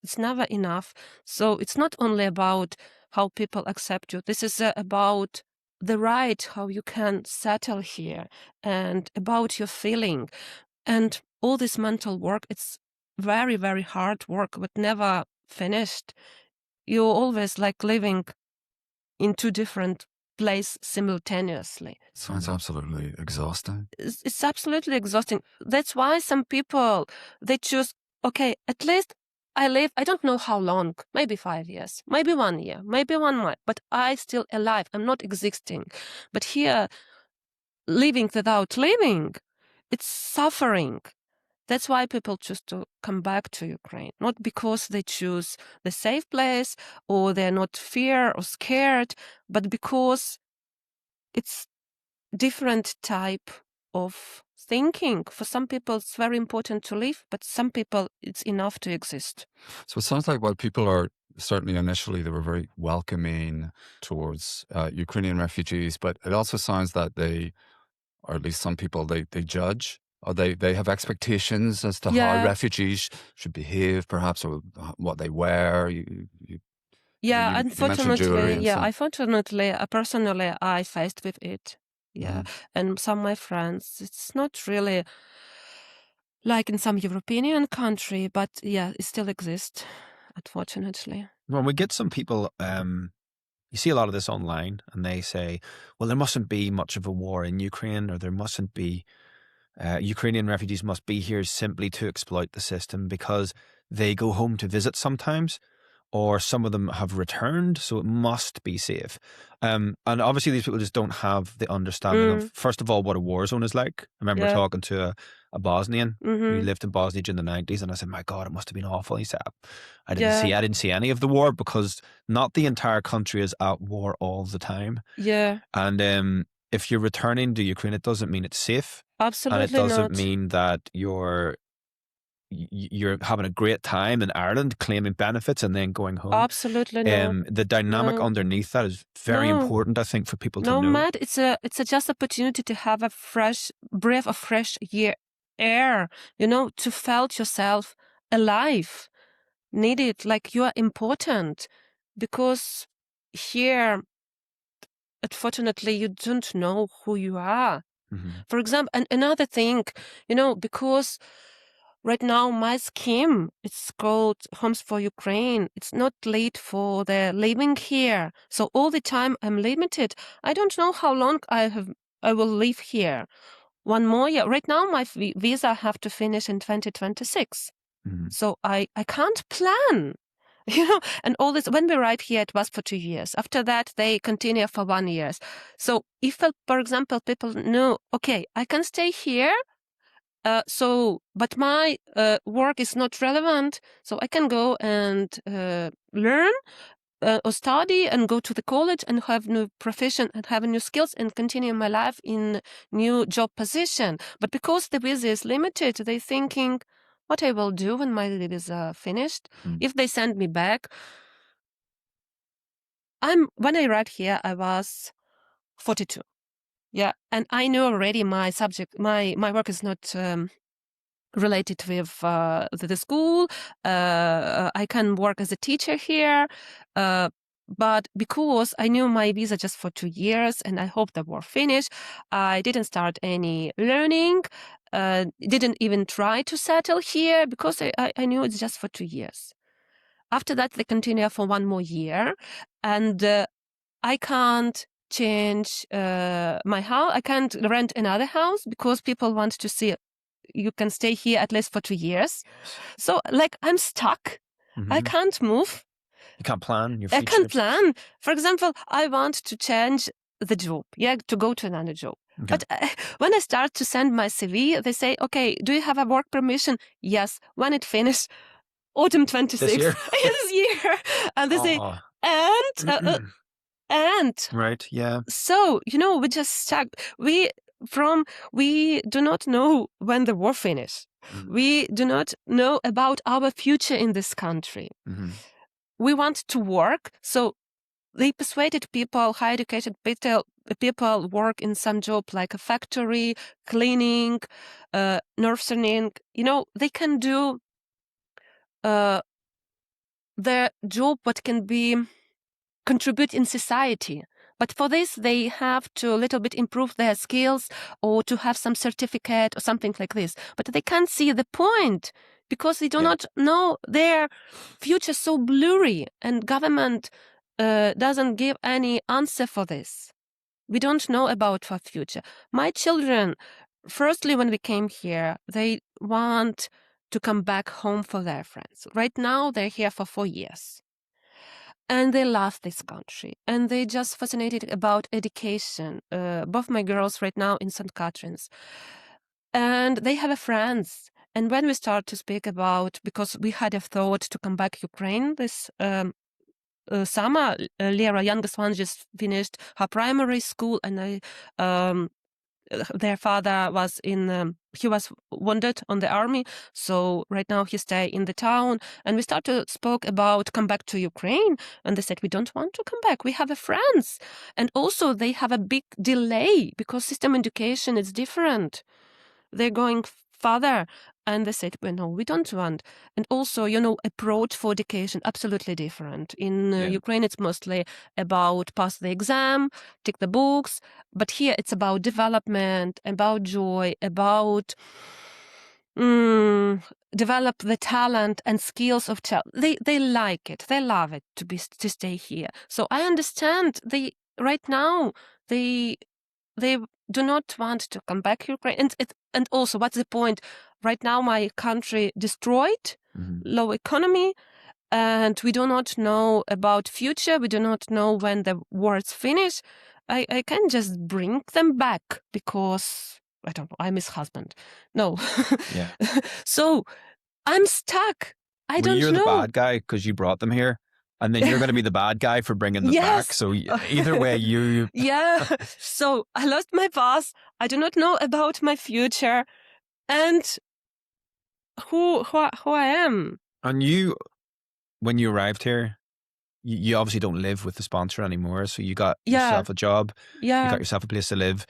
It's never enough. So it's not only about how people accept you. This is about the right, how you can settle here, and about your feeling. And all this mental work, it's very, very hard work, but never finished. You're always like living in 2 different places simultaneously. Sounds absolutely exhausting. It's absolutely exhausting. That's why some people, they choose, okay, at least I live, I don't know how long, maybe 5 years, maybe 1 year, maybe 1 month, but I still alive. I'm not existing. But here, living without living, it's suffering. That's why people choose to come back to Ukraine, not because they choose the safe place or they're not fear or scared, but because it's different type of thinking. For some people, it's very important to live, but some people, it's enough to exist. So it sounds like while people are certainly initially they were very welcoming towards Ukrainian refugees, but it also sounds that they, or at least some people, they judge. Or they have expectations as to how refugees should behave, perhaps, or what they wear. You mentioned jewelry and stuff. Unfortunately, personally, I faced with it. Yeah, and some of my friends, it's not really like in some European country, but yeah, it still exists, unfortunately. Well, we get some people, you see a lot of this online, and they say, well, there mustn't be much of a war in Ukraine, or there mustn't be, Ukrainian refugees must be here simply to exploit the system because they go home to visit sometimes, or some of them have returned, so it must be safe. And obviously these people just don't have the understanding of, first of all, what a war zone is like. I remember talking to a Bosnian who lived in Bosnia during the 90s, and I said, my God, it must have been awful. He said, I didn't see any of the war because not the entire country is at war all the time. Yeah. And if you're returning to Ukraine, it doesn't mean it's safe. Absolutely and it doesn't not. mean that you're having a great time in Ireland, claiming benefits and then going home. Absolutely not. The dynamic underneath that is very important, I think, for people to know. Matt, it's a just opportunity to have a fresh breath of fresh air, to felt yourself alive, needed, like you are important. Because here, unfortunately, you don't know who you are. For example, and another thing, because right now my scheme, it's called Homes for Ukraine. It's not late for the living here. So all the time I'm limited. I don't know how long I will live here. One more year. Right now my visa have to finish in 2026. So I can't plan. And all this, when we arrived here, it was for 2 years. After that, they continue for 1 year. So if, for example, people know, okay, I can stay here, but my work is not relevant, so I can go and learn or study and go to the college and have new profession and have new skills and continue my life in new job position. But because the visa is limited, they thinking, what I will do when my visa finished? If they send me back, when I arrived here, I was 42. Yeah, and I know already my subject, my work is not related with the school. I can work as a teacher here, but because I knew my visa just for 2 years and I hope the war finished, I didn't start any learning, didn't even try to settle here because I knew it's just for 2 years. After that, they continue for 1 more year, and I can't change my house. I can't rent another house because people want to see you can stay here at least for 2 years. So, like, I'm stuck. I can't move. You can't plan your future. I can't plan. For example, I want to change the job, to go to another job. Okay. But when I start to send my CV, they say, okay, do you have a work permission? Yes. When it finishes, autumn 26. This year? This year. And they say, and right, yeah. So, we just stuck. We do not know when the war finishes. We do not know about our future in this country. We want to work, so they persuaded people, high educated people work in some job like a factory, cleaning, nursing. They can do their job what can be contribute in society. But for this, they have to a little bit improve their skills or to have some certificate or something like this. But they can't see the point because they do not know their future so blurry, and government doesn't give any answer for this. We don't know about our future. My children, firstly, when we came here, they want to come back home for their friends. Right now, they're here for 4 years. And they love this country. And they just fascinated about education. Both my girls right now in St. Catherine's. And they have friends. And when we start to speak about, because we had a thought to come back Ukraine this summer, Lera, youngest one, just finished her primary school, and their father was he was wounded on the army, so right now he stay in the town. And we started to spoke about come back to Ukraine, and they said we don't want to come back. We have friends, and also they have a big delay because system education is different. They're going further, and they said, well, no, we don't want. And also, approach for education, absolutely different. In Ukraine, it's mostly about pass the exam, tick the books. But here it's about development, about joy, about develop the talent and skills of child. They like it. They love it to stay here. So I understand right now, they do not want to come back to Ukraine. And also, what's the point? Right now, my country destroyed, low economy, and we do not know about future. We do not know when the wars finish. I can just bring them back because, I don't know, I'm his husband. No. Yeah. So I'm stuck. I don't know. You're the bad guy because you brought them here. And then you're going to be the bad guy for bringing them back. So either way, you... Yeah. So I lost my boss. I do not know about my future. And who I am. And you, when you arrived here, you obviously don't live with the sponsor anymore. So you got yourself a job. Yeah. You got yourself a place to live.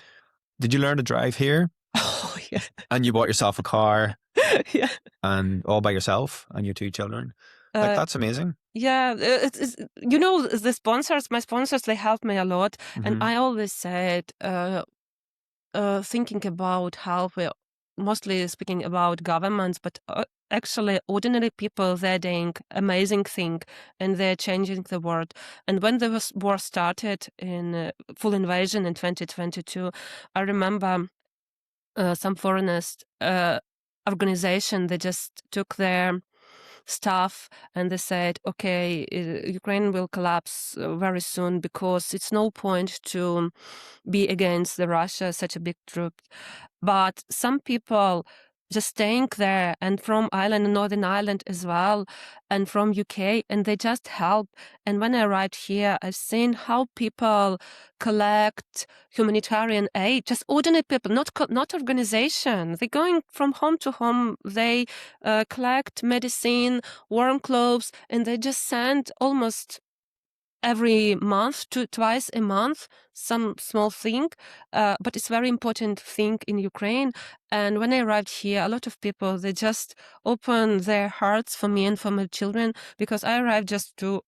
Did you learn to drive here? Oh, yeah. And you bought yourself a car. Yeah. And all by yourself and your 2 children. That's amazing. Yeah, it's the sponsors, my sponsors, they helped me a lot. And I always said, thinking about how we mostly speaking about governments, but actually ordinary people, they're doing amazing thing and they're changing the world. And when the war started in full invasion in 2022, I remember some foreigners organization, they just took their stuff and they said, okay, Ukraine will collapse very soon because it's no point to be against the Russia, such a big troop. But some people just staying there, and from Ireland, Northern Ireland as well, and from UK, and they just help. And when I arrived here, I've seen how people collect humanitarian aid, just ordinary people, not organization. They're going from home to home. They collect medicine, warm clothes, and they just send almost every month, twice a month, some small thing, but it's very important thing in Ukraine. And when I arrived here, a lot of people, they just open their hearts for me and for my children, because I arrived just to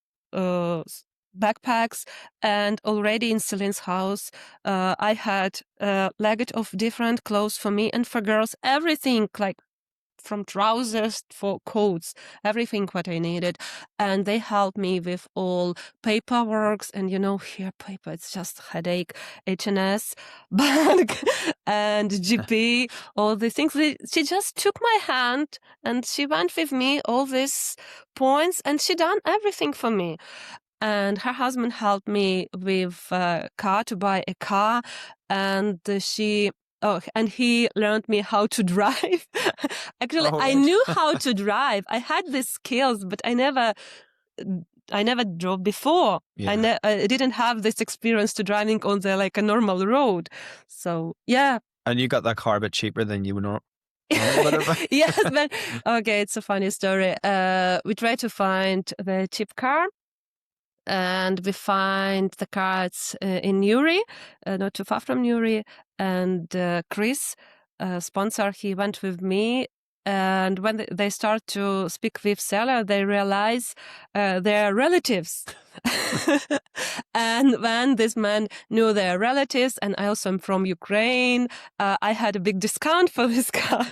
backpacks, and already in Celine's house, I had a luggage of different clothes for me and for girls, everything, like from trousers for coats, everything what I needed. And they helped me with all paperworks, and here paper, it's just headache, HNS, bank, and GP, all these things. She just took my hand and she went with me all these points, and she done everything for me. And her husband helped me with a car, to buy a car, and and he learned me how to drive. Actually, Oh, I right. knew how to drive. I had these skills, but I never drove before. Yeah. I didn't have this experience to driving on a normal road. So yeah. And you got that car a bit cheaper than you would normally would have. Yes, but okay, it's a funny story. We tried to find the cheap car, and we find the car, it's in Newry, not too far from Newry. And Chris, sponsor, he went with me. And when they start to speak with seller, they realize they're relatives. And when this man knew their relatives, and I also am from Ukraine, I had a big discount for this car.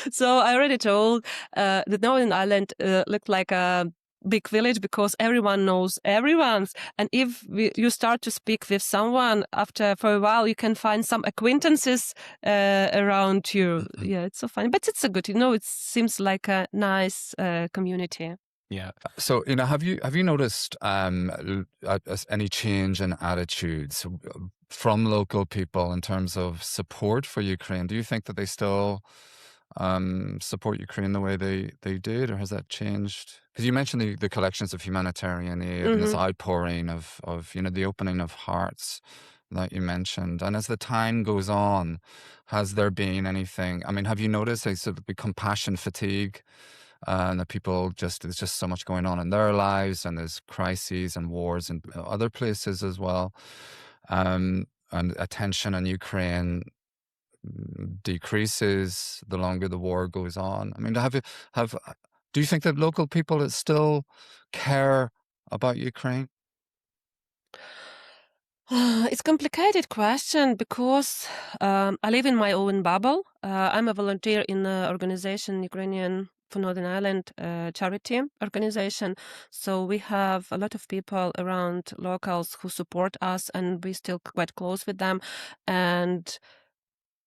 So I already told that Northern Ireland looked like a big village, because everyone knows everyone's. And if you start to speak with someone, for a while, you can find some acquaintances around you. Yeah, it's so funny, but it's a good. It seems like a nice community. Yeah. So, have you noticed any change in attitudes from local people in terms of support for Ukraine? Do you think that they still support Ukraine the way they did, or has that changed? Because you mentioned the collections of humanitarian aid and this outpouring of the opening of hearts that you mentioned. And as the time goes on, has there been anything? I mean, have you noticed a sort of compassion fatigue? And that people there's just so much going on in their lives, and there's crises and wars in other places as well. And attention on Ukraine decreases the longer the war goes on. I mean, do you think that local people still care about Ukraine? It's a complicated question, because I live in my own bubble. I'm a volunteer in an organization, Ukrainian for Northern Ireland, charity organization. So we have a lot of people around, locals, who support us, and we're still quite close with them. And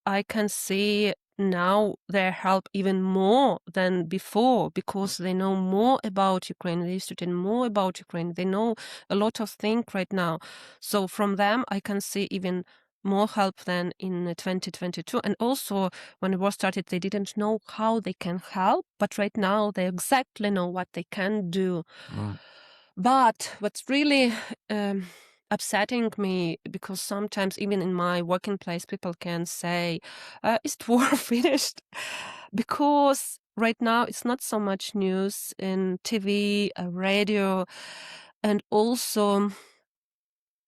I can see now their help even more than before, because they know more about Ukraine. They used to know more about Ukraine. They know a lot of things right now. So from them, I can see even more help than in 2022. And also, when the war started, they didn't know how they can help, but right now they exactly know what they can do. Right. But what's really upsetting me, because sometimes even in my working place, people can say, is the war finished? Because right now it's not so much news in TV, radio, and also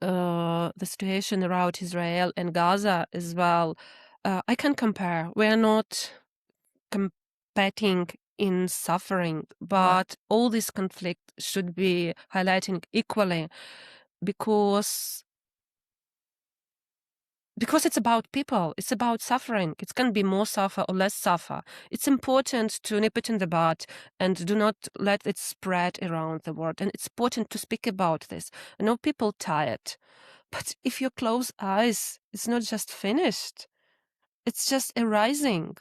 the situation around Israel and Gaza as well. I can compare. We're not competing in suffering, but all this conflict should be highlighting equally, because because it's about people, it's about suffering. It can be more suffer or less suffer. It's important to nip it in the bud and do not let it spread around the world. And it's important to speak about this. I know people tired, but if you close eyes, it's not just finished. It's just arising,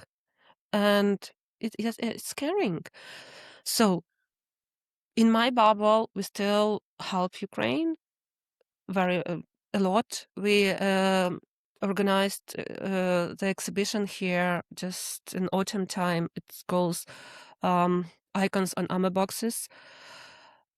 and it's scaring. So in my bubble, we still help Ukraine a lot. We organized the exhibition here just in autumn time. It goes icons on Armagh boxes,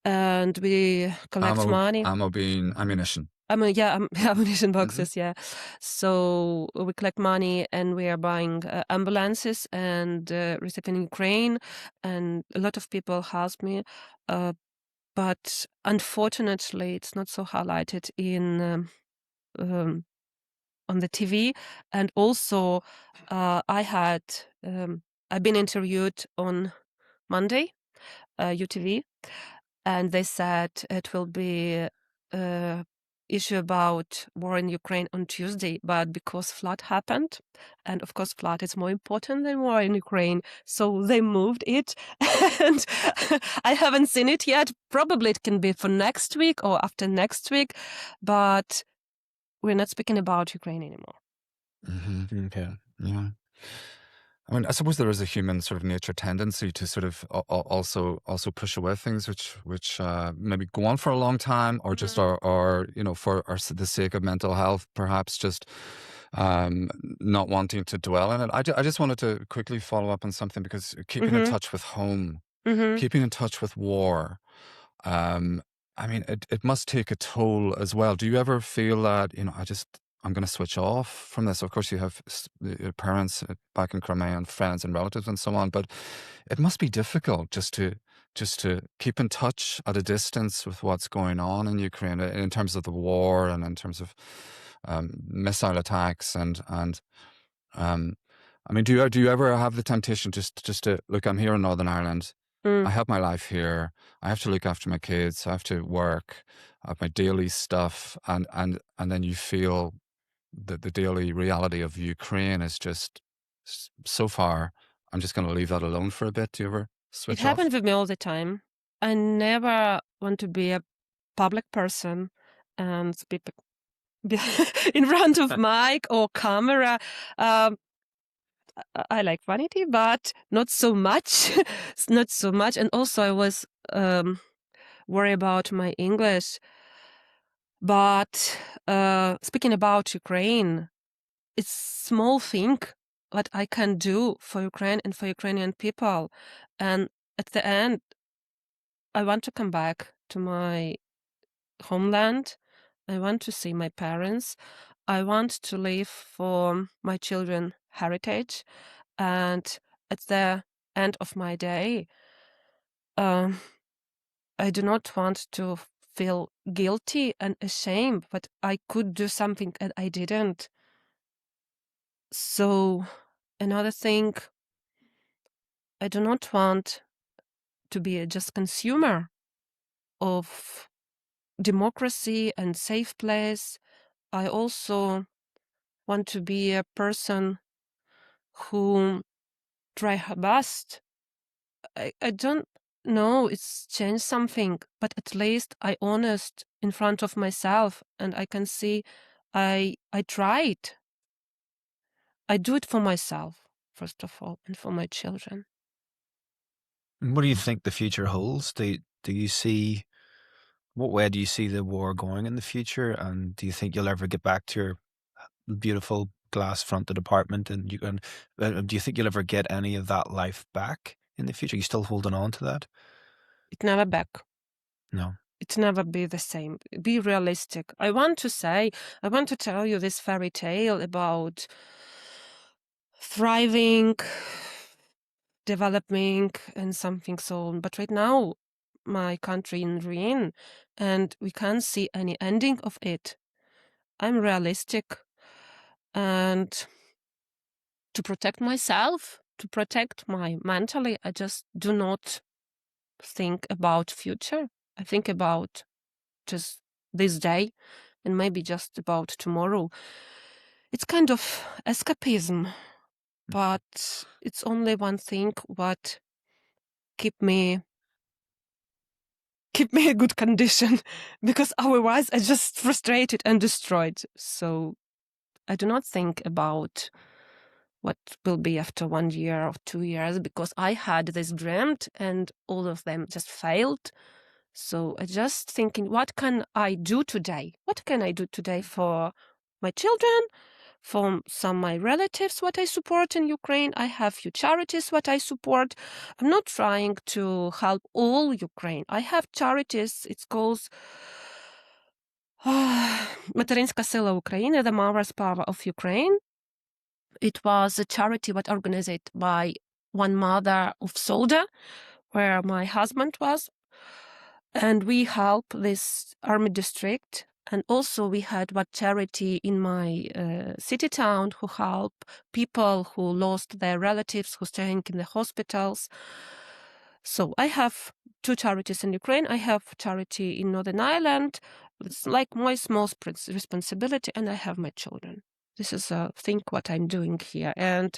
and we collect money. Ammo being ammunition. Ammunition boxes, yeah. So we collect money and we are buying ambulances and receiving in Ukraine, and a lot of people ask me, but unfortunately, it's not so highlighted in on the TV. And also, I've been interviewed on Monday, UTV, and they said it will be issue about war in Ukraine on Tuesday, but because flood happened, and of course flood is more important than war in Ukraine, so they moved it, and I haven't seen it yet. Probably it can be for next week or after next week, but we're not speaking about Ukraine anymore. Okay. Yeah. I mean, I suppose there is a human sort of nature tendency to sort of also push away things which maybe go on for a long time, or just are for the sake of mental health, perhaps just not wanting to dwell in it. I just wanted to quickly follow up on something, because keeping in touch with home, keeping in touch with war, I mean, it must take a toll as well. Do you ever feel that, I'm going to switch off from this? Of course, you have your parents back in Crimea and friends and relatives and so on, but it must be difficult just to keep in touch at a distance with what's going on in Ukraine in terms of the war and in terms of missile attacks and I mean, do you ever have the temptation just to look? I'm here in Northern Ireland. I have my life here. I have to look after my kids. I have to work. I have my daily stuff, and then you feel that the daily reality of Ukraine is just so far. I'm just going to leave that alone for a bit. Do you ever It switch off? happens with me all the time. I never want to be a public person and speak in front of mic or camera. I like vanity, but not so much. Not so much. And also, I was worried about my English. But speaking about Ukraine, it's small thing what I can do for Ukraine and for Ukrainian people. And at the end, I want to come back to my homeland. I want to see my parents. I want to leave for my children heritage. And at the end of my day, I do not want to feel guilty and ashamed, but I could do something and I didn't. So another thing, I do not want to be a just consumer of democracy and safe place. I also want to be a person who try her best. I don't know it's changed something, but at least I honest in front of myself and I can see I tried. I do it for myself, first of all, and for my children. What do you think the future holds? Do you see, what way do you see the war going in the future? And do you think you'll ever get back to your beautiful glass-fronted apartment? And do you think you'll ever get any of that life back in the future? Are you still holding on to that? It never back. No. It never be the same. Be realistic. I want to tell you this fairy tale about thriving, developing, and something so on. But right now, my country in ruin, and we can't see any ending of it. I'm realistic, and to protect myself, to protect my mentally, I just do not think about future. I think about just this day and maybe just about tomorrow. it's kind of escapism, but it's only one thing what keep me in good condition, because otherwise I just frustrated and destroyed. So I do not think about what will be after 1 year or 2 years, because I had this dream and all of them just failed. So I just thinking, what can I do today? What can I do today for my children, for some my relatives, what I support in Ukraine? I have few charities what I support. I'm not trying to help all Ukraine. I have charities. It calls Материнська сила України, the Mother's Power of Ukraine. It was a charity what organized by one mother of soldier, where my husband was. And we help this army district. And also we had one charity in my city town who help people who lost their relatives, who staying in the hospitals. So I have 2 charities in Ukraine. I have charity in Northern Ireland. It's like my small responsibility, and I have my children. This is a thing what I'm doing here. And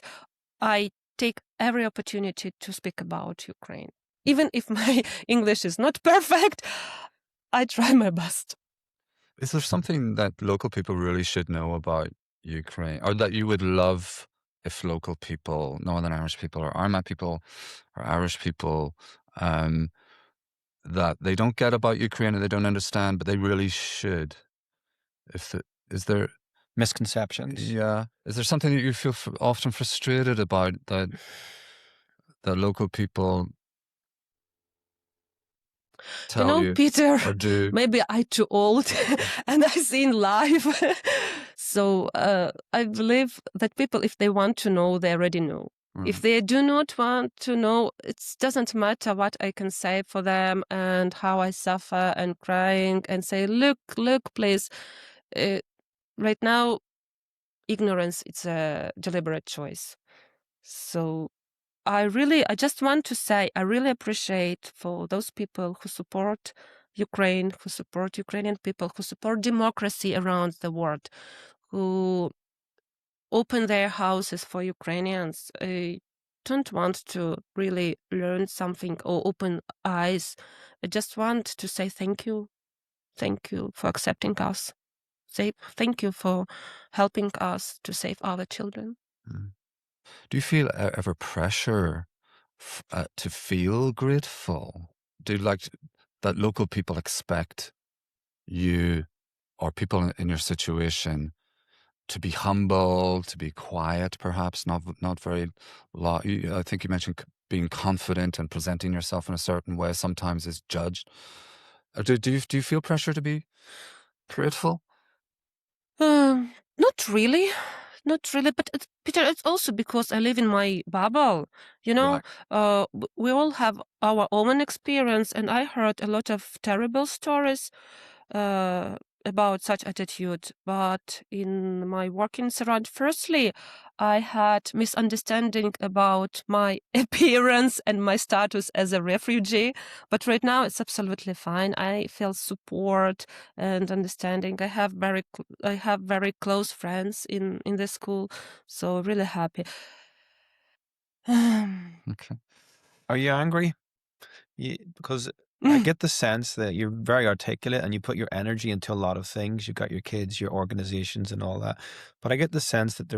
I take every opportunity to speak about Ukraine. Even if my English is not perfect, I try my best. Is there something that local people really should know about Ukraine, or that you would love if local people, Northern Irish people or Armagh people or Irish people, that they don't get about Ukraine and they don't understand, but they really should? Is there Misconceptions. Yeah. Is there something that you feel often frustrated about that local people tell you Peter, or do? maybe I'm too old and I seen life. So I believe that people, if they want to know, they already know. If they do not want to know, it doesn't matter what I can say for them and how I suffer and crying and say, look, please. Right now, ignorance, it's a deliberate choice. So I just want to say, I really appreciate for those people who support Ukraine, who support Ukrainian people, who support democracy around the world, who open their houses for Ukrainians. I don't want to really learn something or open eyes. I just want to say thank you. Thank you for accepting us. Thank you for helping us to save our children. Do you feel ever pressure to feel grateful? Do you like that local people expect you or people in your situation to be humble, to be quiet, perhaps not very loud? I think you mentioned being confident and presenting yourself in a certain way sometimes is judged. Do you feel pressure to be grateful? Not really. Not really, but Peter, it's also because I live in my bubble. Right. We all have our own experience, and I heard a lot of terrible stories about such attitude. But in my working surround, firstly, I had misunderstanding about my appearance and my status as a refugee. But right now, it's absolutely fine. I feel support and understanding. I have very close friends in the school, so really happy. Okay. Are you angry? Because I get the sense that you're very articulate and you put your energy into a lot of things. You've got your kids, your organizations, and all that. But I get the sense that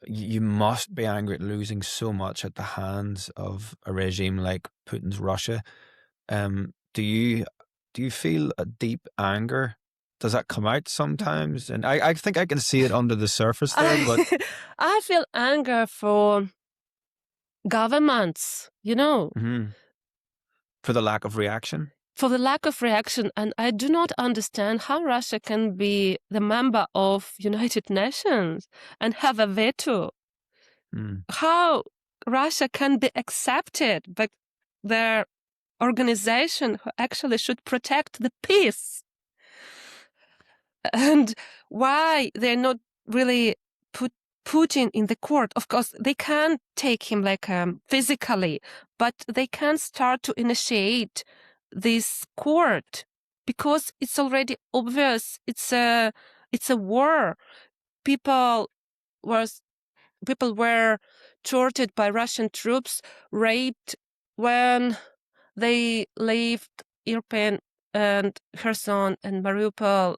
you must be angry at losing so much at the hands of a regime like Putin's Russia. Do you feel a deep anger? Does that come out sometimes? And I think I can see it under the surface there, but I feel anger for governments, for the lack of reaction. for the lack of reaction. And I do not understand how Russia can be the member of United Nations and have a veto. How Russia can be accepted by their organization who actually should protect the peace. And why they're not really put Putin in the court. Of course, they can't take him like physically, but they can start to initiate this court because it's already obvious. It's a It's a war. People were tortured by Russian troops, raped when they left Irpin and Kherson and Mariupol,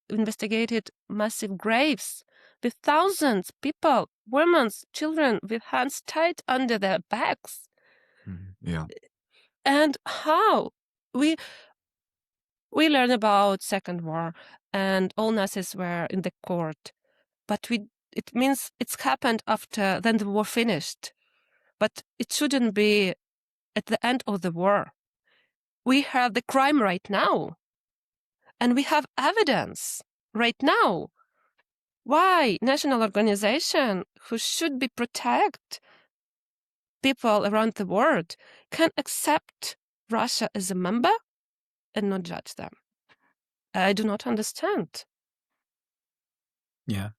investigated massive graves with thousands of people, women, children with hands tied under their backs. Yeah. And how? We learned about Second War, and all Nazis were in the court. But it means it's happened after then the war finished. But it shouldn't be at the end of the war. We have the crime right now. And we have evidence right now. Why national organization who should be protect people around the world can accept Russia as a member and not judge them? I do not understand. Yeah.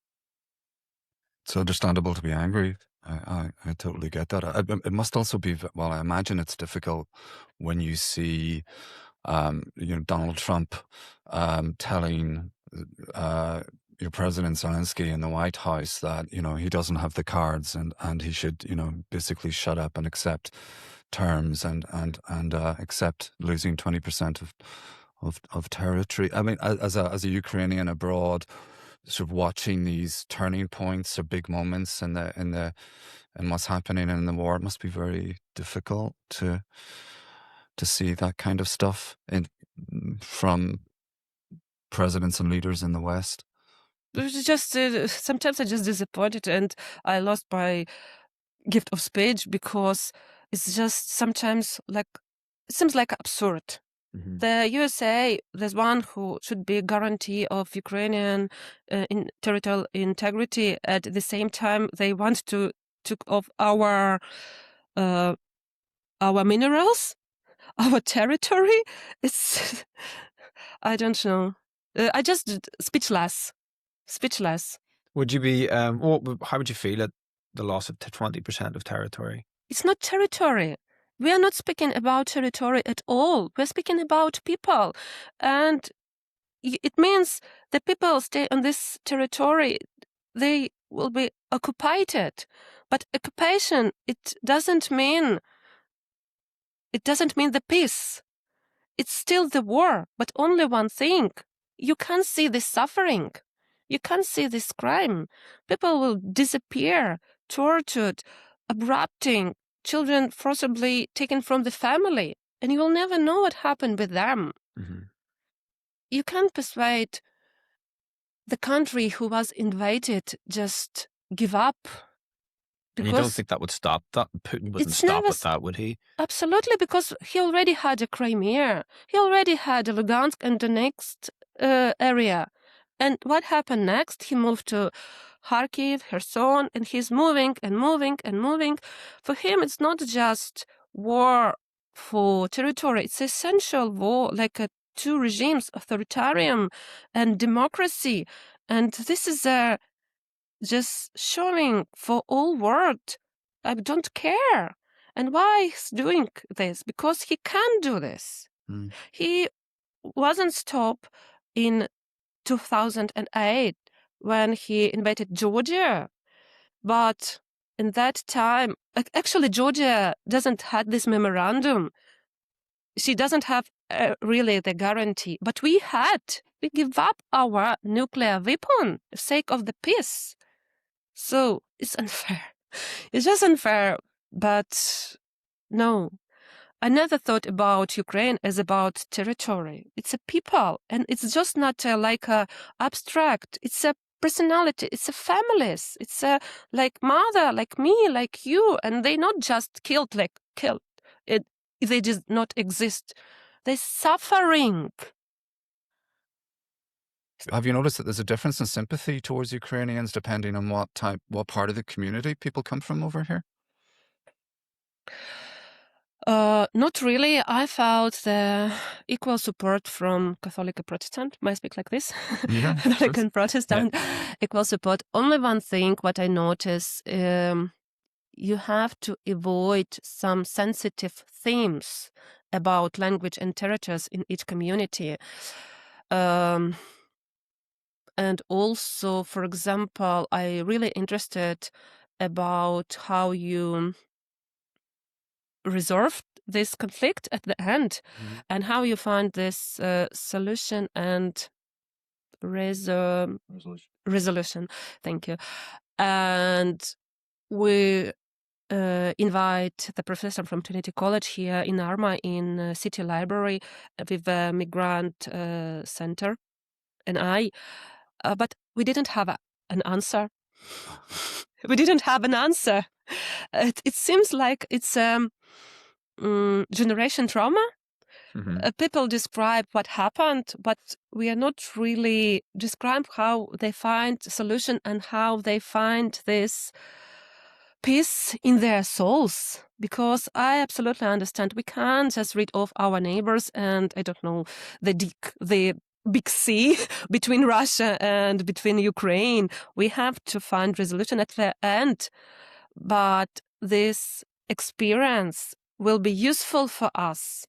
It's understandable to be angry. I totally get that. It must also be, well, I imagine it's difficult when you see, Donald Trump telling your President Zelensky in the White House that, he doesn't have the cards and he should, basically shut up and accept terms and accept losing 20% of territory. I mean, as a Ukrainian abroad, sort of watching these turning points or big moments in what's happening in the war, it must be very difficult to see that kind of stuff from presidents and leaders in the West. It's just sometimes I'm just disappointed, and I lost my gift of speech because it's just sometimes it seems like absurd. The USA, there's one who should be a guarantee of Ukrainian territorial integrity. At the same time, they want to took off our minerals, our territory. It's I don't know. I just speechless. Would you be? How would you feel at the loss of 20% of territory? It's not territory. We are not speaking about territory at all. We're speaking about people. And it means the people stay on this territory. They will be occupied. But occupation, it doesn't mean the peace. It's still the war. But only one thing. You can't see this suffering. You can't see this crime. People will disappear, tortured, abrupting, children forcibly taken from the family, and you will never know what happened with them. You can't persuade the country who was invaded just give up. And you don't think that would stop that? Putin wouldn't stop at that, would he? Absolutely, because he already had a Crimea. He already had a Lugansk and the next area. And what happened next? He moved to Kharkiv, Kherson, and he's moving and moving and moving. For him, it's not just war for territory. It's essential war, like two regimes, authoritarian and democracy. And this is just showing for all world, I don't care. And why he's doing this? Because he can do this. He wasn't stopped in 2008 when he invaded Georgia. But in that time, actually, Georgia doesn't have this memorandum. She doesn't have really the guarantee. But we give up our nuclear weapon for the sake of the peace. So it's unfair. It's just unfair. But no, I never thought about Ukraine as about territory. It's a people, and it's just not like a abstract. It's a personality. It's a families. It's a like mother, like me, like you, and they not just killed. They just not exist. They're suffering. Have you noticed that there's a difference in sympathy towards Ukrainians depending on what part of the community people come from over here? Not really. I felt the equal support from Catholic and Protestant. May I speak like this? Yeah, Catholic and Protestant, equal support. Only one thing, what I notice, you have to avoid some sensitive themes about language and territories in each community. And also, for example, I really interested about how you resolved this conflict at the end, and how you find this solution and resolution. Thank you. And we invite the professor from Trinity College here in Armagh in City Library with the Migrant Center, and but we didn't have an answer. We didn't have an answer. It seems like it's generation trauma. People describe what happened, but we are not really describe how they find solution and how they find this peace in their souls. Because I absolutely understand we can't just read off our neighbors and, I don't know, the big sea between Russia and between Ukraine. We have to find resolution at the end. But this experience will be useful for us.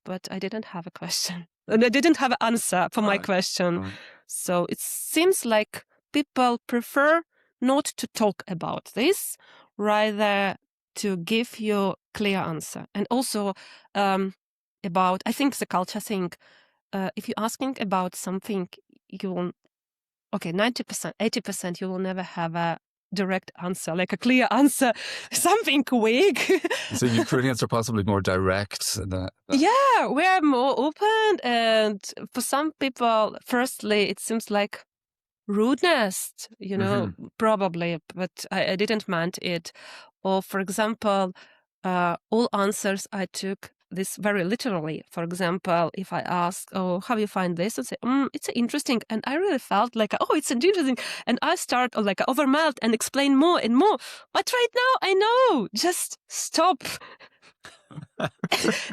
But I didn't have a question. And I didn't have an answer for my question. So it seems like people prefer not to talk about this, rather to give you clear answer. And also about, I think the culture thing, if you're asking about something, you will, 90%, 80%, you will never have a direct answer, like a clear answer, something quick. So Ukrainians are possibly more direct. Yeah, we're more open. And for some people, firstly, it seems like rudeness, probably, but I didn't meant it. Or, for example, all answers I took this very literally. For example, if I ask, "Oh, how you find this?" and say, "It's interesting," and I really felt like, "Oh, it's interesting," and I start like overmelt and explain more and more. But right now, I know, just stop.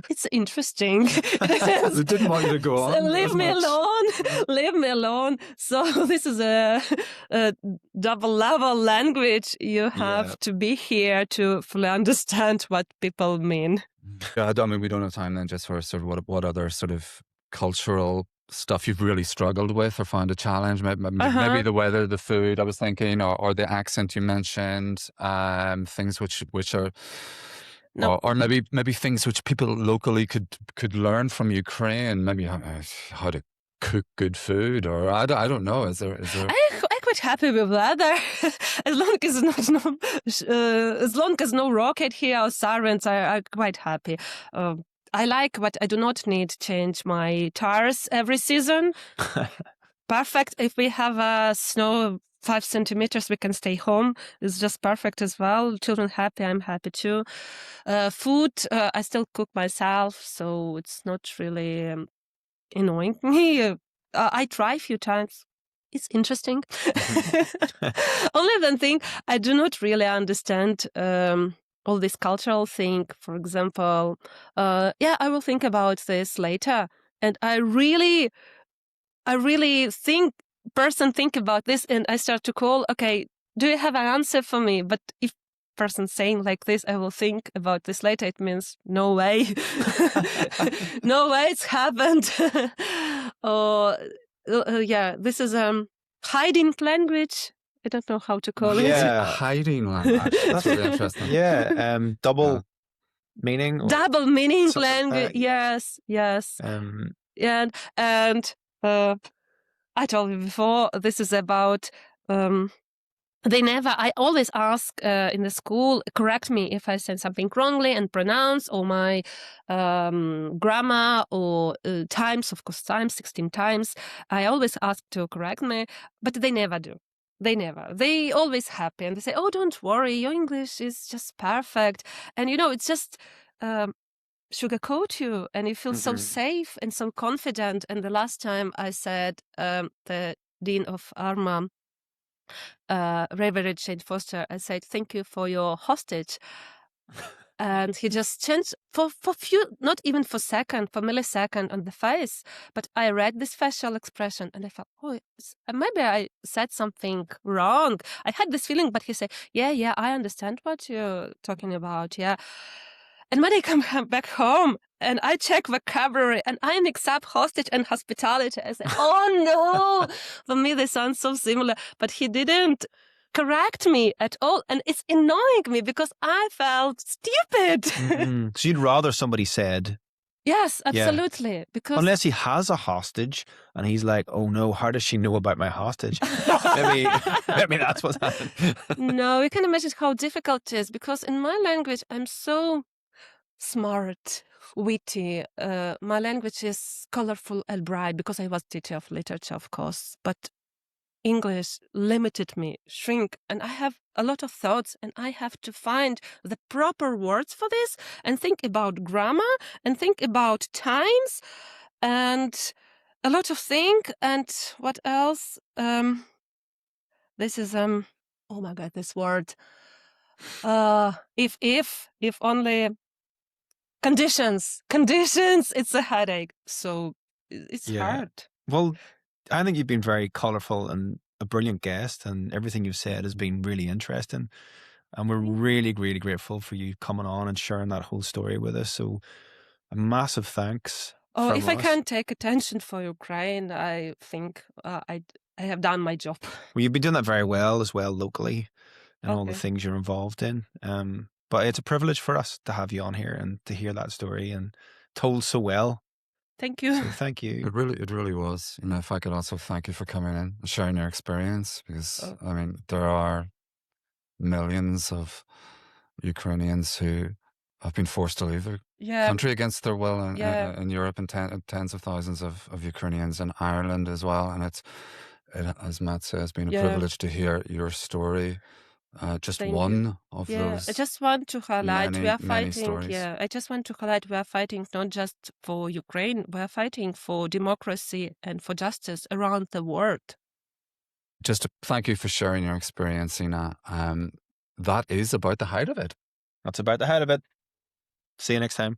It's interesting. They didn't want you to go on. Leave me alone. Leave me alone. So this is a double level language. You have to be here to fully understand what people mean. Yeah, I mean, we don't have time then just for sort of what other sort of cultural stuff you've really struggled with or found a challenge. Maybe the weather, the food, I was thinking, or the accent you mentioned, things which are... No. Or maybe things which people locally could learn from Ukraine, maybe how to cook good food, or I don't know. Is there? I'm quite happy with weather, as long as no rocket here or sirens. I'm quite happy. I like, but I do not need to change my tires every season. Perfect. If we have snow 5 centimeters, we can stay home. It's just perfect as well. Children happy, I'm happy too. Food, I still cook myself, so it's not really annoying me. I try a few times. It's interesting. Only one thing, I do not really understand all this cultural thing. For example, I will think about this later. And I really think about this, and I start to call, okay, do you have an answer for me? But if person saying like this, I will think about this later, it means no way. No way it's happened. This is hiding language. I don't know how to call it. Hiding language. That's really interesting. Double meaning. Double meaning language. Yes. And I told you before, this is about I always ask in the school, correct me if I say something wrongly and pronounce, or my grammar, or times, 16 times. I always ask to correct me, but they never do. They always happy, and they say, "Oh, don't worry, your English is just perfect." And it's just sugarcoat you, and you feel so safe and so confident. And the last time I said, the Dean of Armagh, Reverend Shane Foster, I said, "Thank you for your hostage." And he just changed for few, not even for millisecond on the face. But I read this facial expression and I thought, oh, maybe I said something wrong. I had this feeling, but he said, yeah, I understand what you're talking about. Yeah. And when I come back home, and I check vocabulary and I mix up hostage and hospitality. I say, oh no, for me they sound so similar, but he didn't correct me at all. And it's annoying me because I felt stupid. So you'd rather somebody said, Yes, yeah, absolutely. Because unless he has a hostage and he's like, oh no, how does she know about my hostage? maybe that's what's happened. no, you can imagine how difficult it is because in my language, I'm so smart, witty. My language is colorful and bright because I was teacher of literature, of course. But English limited me, shrink, and I have a lot of thoughts and I have to find the proper words for this and think about grammar and think about times and a lot of things. And what else? This is oh my god, this word. If only conditions, it's a headache. So it's hard. Well, I think you've been very colourful and a brilliant guest, and everything you've said has been really interesting. And we're really, really grateful for you coming on and sharing that whole story with us. So a massive thanks. Oh, from if I us. can't take attention for Ukraine, I think I have done my job. Well, you've been doing that very well as well locally and all the Okay. things you're involved in. But it's a privilege for us to have you on here and to hear that story and told so well. Thank you. So thank you. It really was. You know, if I could also thank you for coming in and sharing your experience, because I mean, there are millions of Ukrainians who have been forced to leave their country against their will in Europe, and tens of thousands of Ukrainians in Ireland as well. And it, as Matt says, been a privilege to hear your story. Just Thank one you. of Yeah, those. I just want to highlight we are many fighting. stories. Yeah, I just want to highlight we are fighting not just for Ukraine, we are fighting for democracy and for justice around the world. Just to thank you for sharing your experience, Ina. That is about the height of it. That's about the height of it. See you next time.